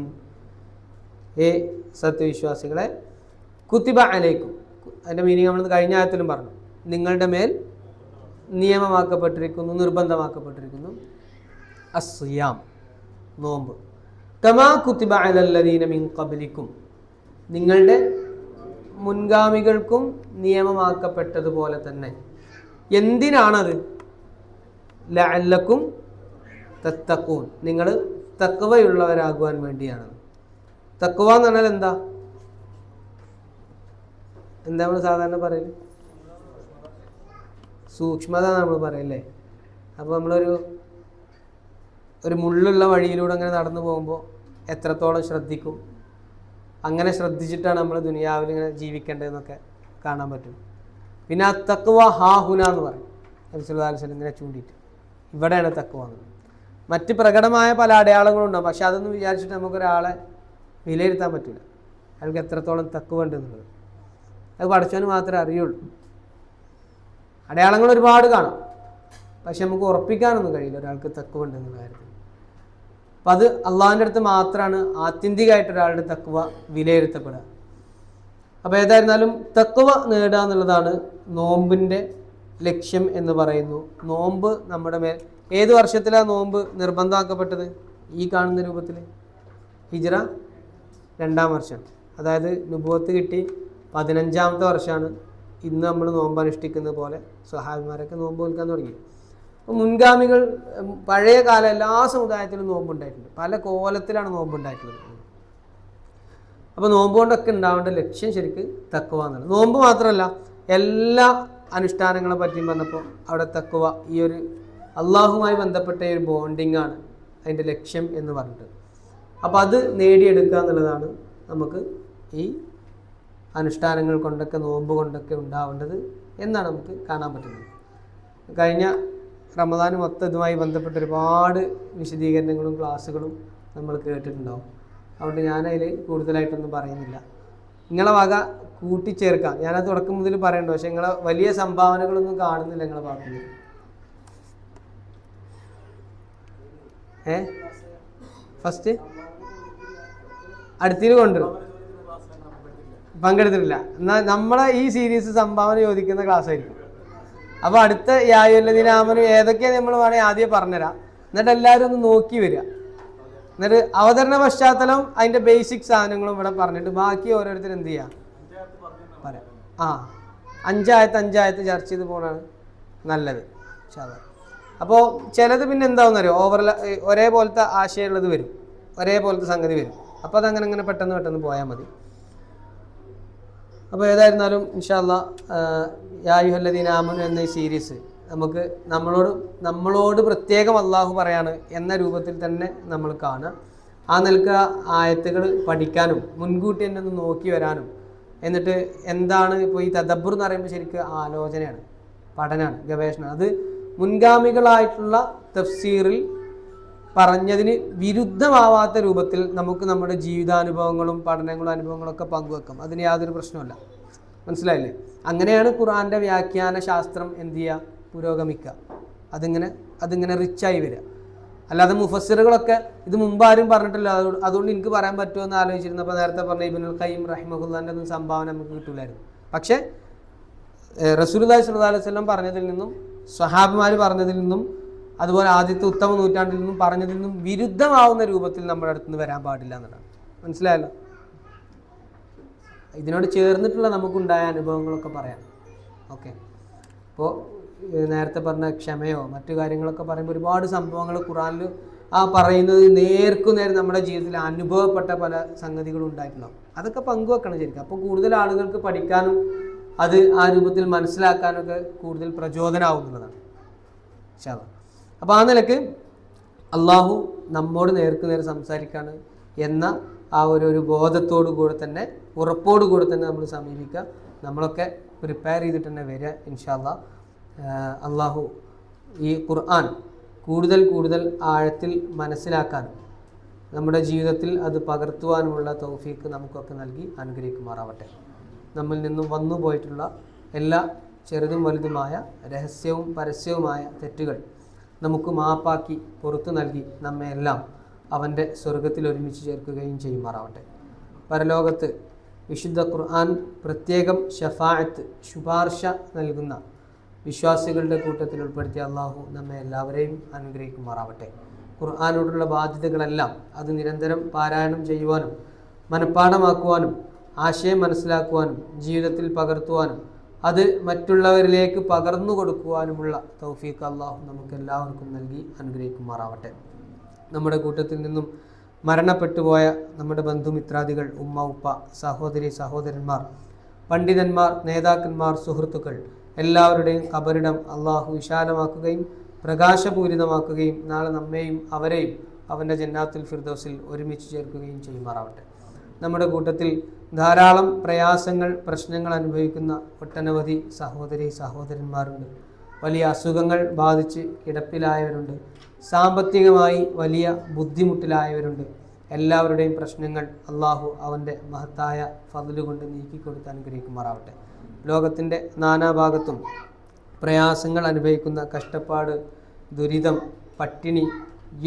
സത്യവിശ്വാസികളെ, കുതിബ അലൈക്കും, അതിൻ്റെ മീനിങ് നമ്മൾ കഴിഞ്ഞ ആയത്തിലും പറഞ്ഞു. നിങ്ങളുടെ മേൽ നിയമമാക്കപ്പെട്ടിരിക്കുന്നു, നിർബന്ധമാക്കപ്പെട്ടിരിക്കുന്നു അസ്സിയാം, നോമ്പ്. കമാ കുതിബ അലല്ലദീന മിൻ ഖബ്ലിക്കും, നിങ്ങളുടെ മുൻഗാമികൾക്കും നിയമമാക്കപ്പെട്ടതുപോലെ തന്നെ. എന്തിനാണത്? ലഅല്ലക്കും തത്തഖൂൻ, നിങ്ങൾ തഖ്വയുള്ളവരാകുവാൻ വേണ്ടിയാണ്. തഖ്വ എന്ന് പറഞ്ഞാൽ എന്താ നമ്മൾ സാധാരണ പറയല്? സൂക്ഷ്മത നമ്മൾ പറയല്ലേ. അപ്പോൾ ഒരു മുള്ളുള്ള വഴിയിലൂടെ അങ്ങനെ നടന്നു പോകുമ്പോൾ എത്രത്തോളം ശ്രദ്ധിക്കും, അങ്ങനെ ശ്രദ്ധിച്ചിട്ടാണ് നമ്മൾ ദുനിയാവിൽ ഇങ്ങനെ ജീവിക്കേണ്ടതെന്നൊക്കെ കാണാൻ പറ്റും. പിന്നെ ആ തഖ്വ ഹാ ഹുന എന്ന് പറയും. നബി സല്ലല്ലാഹു അലൈഹി വസല്ലം ഇങ്ങനെ ചൂണ്ടിയിട്ട്, ഇവിടെയാണ് തഖ്വ എന്ന്. മറ്റ് പ്രകടമായ പല അടയാളങ്ങളും ഉണ്ടാവും. പക്ഷെ അതൊന്നും വിചാരിച്ചിട്ട് നമുക്കൊരാളെ വിലയിരുത്താൻ പറ്റില്ല, അയാൾക്ക് എത്രത്തോളം തഖ്വ ഉണ്ട് എന്നുള്ളത്. അത് പഠിച്ചവന് മാത്രമേ അറിയുള്ളൂ. അടയാളങ്ങൾ ഒരുപാട് കാണും, പക്ഷെ നമുക്ക് ഉറപ്പിക്കാനൊന്നും കഴിയില്ല ഒരാൾക്ക് തഖ്വ ഉണ്ടെന്നുള്ള കാര്യത്തിൽ. അപ്പം അത് അള്ളാഹുവിൻ്റെ അടുത്ത് മാത്രമാണ് ആത്യന്തികമായിട്ട് ഒരാളുടെ തഖ്വ വിലയിരുത്തപ്പെടുക. അപ്പോൾ ഏതായിരുന്നാലും തഖ്വ നേടുക എന്നുള്ളതാണ് നോമ്പിൻ്റെ ലക്ഷ്യം എന്ന് പറയുന്നു. നോമ്പ് നമ്മുടെ മേൽ ഏത് വർഷത്തിലാണ് നോമ്പ് നിർബന്ധമാക്കപ്പെട്ടത്? ഈ കാണുന്ന രൂപത്തിൽ ഹിജ്റ 2-ാം വർഷം, അതായത് നുബുവത്ത് കിട്ടി 15-ാമത്തെ വർഷമാണ് ഇന്ന് നമ്മൾ നോമ്പ് അനുഷ്ഠിക്കുന്നത് പോലെ സ്വഹാബിമാരൊക്കെ നോമ്പ് നോൽക്കാൻ തുടങ്ങി. അപ്പോൾ മുൻഗാമികൾ പഴയ കാലം എല്ലാ സമുദായത്തിലും നോമ്പുണ്ടായിട്ടുണ്ട്, പല കോലത്തിലാണ് നോമ്പുണ്ടായിട്ടുള്ളത്. അപ്പോൾ നോമ്പ് കൊണ്ടൊക്കെ ഉണ്ടാവേണ്ട ലക്ഷ്യം ശരിക്ക് തഖ്വ എന്നാണ്. നോമ്പ് മാത്രമല്ല, എല്ലാ അനുഷ്ഠാനങ്ങളെ പറ്റിയും പറഞ്ഞപ്പോൾ അവിടെ തഖ്വ, ഈ ഒരു അള്ളാഹുമായി ബന്ധപ്പെട്ട ഒരു ബോണ്ടിങ് ആണ് അതിൻ്റെ ലക്ഷ്യം എന്ന് പറഞ്ഞിട്ട്. അപ്പോൾ അത് നേടിയെടുക്കുക എന്നുള്ളതാണ് നമുക്ക് ഈ അനുഷ്ഠാനങ്ങൾ കൊണ്ടൊക്കെ, നോമ്പ് കൊണ്ടൊക്കെ ഉണ്ടാവേണ്ടത് എന്നാണ് നമുക്ക് കാണാൻ പറ്റുന്നത്. കഴിഞ്ഞ റമദാൻ മൊത്തം ഇതുമായി ബന്ധപ്പെട്ട ഒരുപാട് വിശദീകരണങ്ങളും ക്ലാസ്സുകളും നമ്മൾ കേട്ടിട്ടുണ്ടാവും. അതുകൊണ്ട് ഞാനതിൽ കൂടുതലായിട്ടൊന്നും പറയുന്നില്ല. നിങ്ങളെ വക കൂട്ടിച്ചേർക്കാം. ഞാനത് തുടക്കം മുതൽ പറയണ്ടോ, പക്ഷെ നിങ്ങളെ വലിയ സംഭാവനകളൊന്നും കാണുന്നില്ല നിങ്ങളെ ഭാഗത്ത് നിന്ന്. ഫസ്റ്റ് അടുത്തിൽ കൊണ്ടുവരും, പങ്കെടുത്തിട്ടില്ല. എന്നാൽ നമ്മളെ ഈ സീരീസ് സംഭാവന ചോദിക്കുന്ന ക്ലാസ് ആയിരിക്കും. അപ്പോൾ അടുത്ത യാ അയ്യുഹല്ലദീന ആമനു ഏതൊക്കെയാണ് നമ്മൾ വേണമെങ്കിൽ ആദ്യം പറഞ്ഞുതരാം. എന്നിട്ട് എല്ലാവരും ഒന്ന് നോക്കി വരിക. എന്നിട്ട് അവതരണ പശ്ചാത്തലം, അതിൻ്റെ ബേസിക് സാധനങ്ങളും ഇവിടെ പറഞ്ഞിട്ട് ബാക്കി ഓരോരുത്തർ എന്ത് ചെയ്യാം പറയാം. 5 ആയത്ത് ചർച്ച ചെയ്ത് പോകണതാണ് നല്ലത്. അപ്പോൾ ചിലത് പിന്നെ എന്താണെന്നറിയോ, ഒരേപോലത്തെ ആശയമുള്ളത് വരും, ഒരേപോലത്തെ സംഗതി വരും. അപ്പോൾ അതങ്ങനെ പെട്ടെന്ന് പോയാൽ മതി. അപ്പോൾ ഏതായിരുന്നാലും ഇൻഷാ അല്ലാഹ് യാ അയ്യുഹല്ലദീന ആമനു എന്ന ഈ സീരീസ് നമുക്ക് നമ്മളോട് പ്രത്യേകം അള്ളാഹു പറയാണ് എന്ന രൂപത്തിൽ തന്നെ നമ്മൾ കാണുക. ആ നിലക്ക് ആയത്തുകൾ പഠിക്കാനും മുൻകൂട്ടി തന്നെ ഒന്ന് നോക്കി വരാനും, എന്നിട്ട് എന്താണ് ഇപ്പോൾ ഈ തദബ്ബുർ എന്ന് പറയുമ്പോൾ ശരിക്കും ആലോചനയാണ്, പഠനമാണ്, ഗവേഷണം. അത് മുൻഗാമികളായിട്ടുള്ള തഫ്സീറിൽ പറഞ്ഞതിന് വിരുദ്ധമാവാത്ത രൂപത്തിൽ നമുക്ക് നമ്മുടെ ജീവിതാനുഭവങ്ങളും പഠനങ്ങളും അനുഭവങ്ങളൊക്കെ പങ്കുവെക്കാം. അതിന് യാതൊരു പ്രശ്നമില്ല. മനസ്സിലായില്ലേ? അങ്ങനെയാണ് ഖുർആൻ്റെ വ്യാഖ്യാന ശാസ്ത്രം എന്ത് ചെയ്യുക, പുരോഗമിക്കുക, അതിങ്ങനെ റിച്ചായി വരിക. അല്ലാതെ മുഫസ്സിറുകളൊക്കെ ഇത് മുമ്പ് ആരും പറഞ്ഞിട്ടില്ല, അതുകൊണ്ട് എനിക്ക് പറയാൻ പറ്റുമോ എന്ന് ആലോചിച്ചിരുന്നപ്പോൾ നേരത്തെ പറഞ്ഞ ഇബ്നുൽ ഖയ്യിം റഹിമഹുല്ലാൻ്റെ ഒന്നും സംഭാവന നമുക്ക് കിട്ടില്ലായിരുന്നു. പക്ഷേ റസൂലുള്ളാഹി സ്വല്ലല്ലാഹു അലൈഹി വസല്ലം പറഞ്ഞതിൽ നിന്നും സ്വഹാബിമാർ പറഞ്ഞതിൽ നിന്നും അതുപോലെ ആദ്യത്തെ ഉത്തമ നൂറ്റാണ്ടിൽ നിന്നും പറഞ്ഞതിൽ നിന്നും വിരുദ്ധമാവുന്ന രൂപത്തിൽ നമ്മുടെ അടുത്ത് നിന്ന് വരാൻ പാടില്ല എന്നുള്ളതാണ്. മനസ്സിലായല്ലോ? ഇതിനോട് ചേർന്നിട്ടുള്ള നമുക്കുണ്ടായ അനുഭവങ്ങളൊക്കെ പറയാം. ഓക്കെ, അപ്പോൾ നേരത്തെ പറഞ്ഞ ക്ഷമയോ മറ്റു കാര്യങ്ങളൊക്കെ പറയുമ്പോൾ ഒരുപാട് സംഭവങ്ങൾ ഖുർആനിൽ ആ പറയുന്നത് നേർക്കുനേർ നമ്മുടെ ജീവിതത്തിൽ അനുഭവപ്പെട്ട പല സംഗതികളും ഉണ്ടായിട്ടുണ്ടാവും. അതൊക്കെ പങ്കുവെക്കണം ശരിക്കും. അപ്പോൾ കൂടുതൽ ആളുകൾക്ക് പഠിക്കാനും അത് ആ രൂപത്തിൽ മനസ്സിലാക്കാനൊക്കെ കൂടുതൽ പ്രചോദനമാവുന്നതാണ്. അപ്പോൾ ആ നിലക്ക് അള്ളാഹു നമ്മോട് നേർക്കുനേർ സംസാരിക്കാണ് എന്ന ആ ഒരു ബോധത്തോടു കൂടെ തന്നെ, ഉറപ്പോടു കൂടെ തന്നെ നമ്മൾ സമീപിക്കുക. നമ്മളൊക്കെ പ്രിപ്പയർ ചെയ്തിട്ട് തന്നെ വരിക ഇൻഷാ അല്ലാഹ്. അള്ളാഹു ഈ ഖുർആൻ കൂടുതൽ കൂടുതൽ ആഴത്തിൽ മനസ്സിലാക്കാനും നമ്മുടെ ജീവിതത്തിൽ അത് പകർത്തുവാനുമുള്ള തൗഫീക്ക് നമുക്കൊക്കെ നൽകി അനുഗ്രഹിക്കുമാറാവട്ടെ. നമ്മിൽ നിന്നും വന്നു പോയിട്ടുള്ള എല്ലാ ചെറുതും വലുതുമായ രഹസ്യവും പരസ്യവുമായ തെറ്റുകൾ നമുക്ക് മാപ്പാക്കി പുറത്തു നൽകി നമ്മെ എല്ലാം അവൻ്റെ സ്വർഗത്തിൽ ഒരുമിച്ച് ചേർക്കുകയും ചെയ്യുമാറാവട്ടെ. പരലോകത്ത് വിശുദ്ധ ഖുർആൻ പ്രത്യേകം ഷഫാഅത്ത്, ശുപാർശ നൽകുന്ന വിശ്വാസികളുടെ കൂട്ടത്തിൽ ഉൾപ്പെടുത്തിയ അള്ളാഹു നമ്മെ എല്ലാവരെയും അനുഗ്രഹിക്കുമാറാവട്ടെ. ഖുർആനോടുള്ള ബാധ്യതകളെല്ലാം അത് നിരന്തരം പാരായണം ചെയ്യുവാനും മനഃപ്പാഠമാക്കുവാനും ആശയം മനസ്സിലാക്കുവാനും ജീവിതത്തിൽ പകർത്തുവാനും അത് മറ്റുള്ളവരിലേക്ക് പകർന്നു കൊടുക്കുവാനുമുള്ള തൗഫീഖ് അള്ളാഹു നമുക്ക് എല്ലാവർക്കും നൽകി അനുഗ്രഹിക്കുമാറാവട്ടെ. നമ്മുടെ കൂട്ടത്തിൽ നിന്നും മരണപ്പെട്ടുപോയ നമ്മുടെ ബന്ധുമിത്രാദികൾ, ഉമ്മ ഉപ്പ, സഹോദരി സഹോദരന്മാർ, പണ്ഡിതന്മാർ, നേതാക്കന്മാർ, സുഹൃത്തുക്കൾ എല്ലാവരുടെയും ഖബറിടം അള്ളാഹു വിശാലമാക്കുകയും പ്രകാശപൂരിതമാക്കുകയും നാളെ നമ്മെയും അവരെയും അവൻ്റെ ജന്നാത്തുൽ ഫിർദൗസിൽ ഒരുമിച്ച് ചേർക്കുകയും ചെയ്യുമാറാവട്ടെ. നമ്മുടെ കൂട്ടത്തിൽ ധാരാളം പ്രയാസങ്ങൾ, പ്രശ്നങ്ങൾ അനുഭവിക്കുന്ന ഒട്ടനവധി സഹോദരി സഹോദരന്മാരുണ്ട്. വലിയ അസുഖങ്ങൾ ബാധിച്ച് കിടപ്പിലായവരുണ്ട്. സാമ്പത്തികമായി വലിയ ബുദ്ധിമുട്ടിലായവരുണ്ട്. എല്ലാവരുടെയും പ്രശ്നങ്ങൾ അള്ളാഹു അവൻ്റെ മഹത്തായ ഫദ്ല് കൊണ്ട് നീക്കിക്കൊടുത്ത് അനുഗ്രഹിക്കുമാറാവട്ടെ. ലോകത്തിൻ്റെ നാനാഭാഗത്തും പ്രയാസങ്ങൾ അനുഭവിക്കുന്ന, കഷ്ടപ്പാട്, ദുരിതം, പട്ടിണി,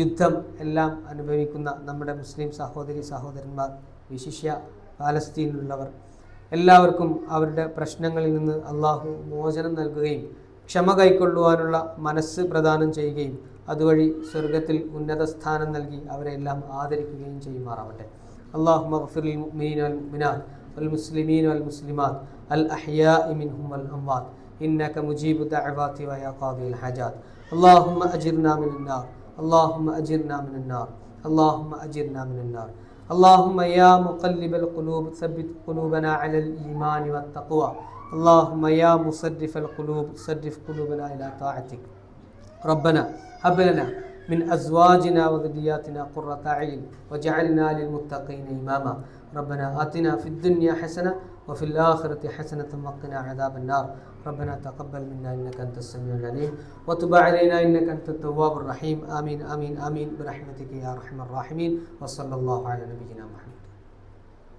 യുദ്ധം എല്ലാം അനുഭവിക്കുന്ന നമ്മുടെ മുസ്ലിം സഹോദരി സഹോദരന്മാർ, വിശിഷ്യ പാലസ്തീനിലുള്ളവർ എല്ലാവർക്കും അവരുടെ പ്രശ്നങ്ങളിൽ നിന്ന് അള്ളാഹു മോചനം നൽകുകയും ക്ഷമ കൈക്കൊള്ളുവാനുള്ള മനസ്സ് പ്രദാനം ചെയ്യുകയും അതുവഴി സ്വർഗത്തിൽ ഉന്നത സ്ഥാനം നൽകി അവരെല്ലാം ആദരിക്കുകയും ചെയ്യുമാറാവട്ടെ. അല്ലാഹുമ്മ ഗ്ഫിർ ലിൽ മുഅ്മിനീന വൽ മുഅ്മിനാത്ത് വൽ മുസ്ലിമീന വൽ മുസ്ലിമാത്ത് അൽ അഹ്യാഇ മിൻഹും വൽ അംവാത്ത് ഇന്നക മുജീബു ദഅവാതി വയാ ഖാദിൽ ഹജാത്ത്. അല്ലാഹുമ്മ അജിർനാ മിനൻ നാർ, അല്ലാഹുമ്മ അജിർനാ മിനൻ നാർ, അല്ലാഹുമ്മ അജിർനാ മിനൻ നാർ. اللهم يا مقلب القلوب ثبت قلوبنا على الإيمان والتقوى. اللهم يا مصرف القلوب صرف قلوبنا إلى طاعتك. ربنا هب لنا من أزواجنا وذرياتنا قرة أعين واجعلنا للمتقين إماما. ربنا آتنا في الدنيا حسنة وفي الآخرة حسنة وقنا عذاب النار. ربنا تقبل منا إنك أنت السميع العليم وتب علينا إنك أنت التواب الرحيم. آمين آمين آمين برحمتك يا أرحم الراحمين. وصلى الله على نبينا محمد.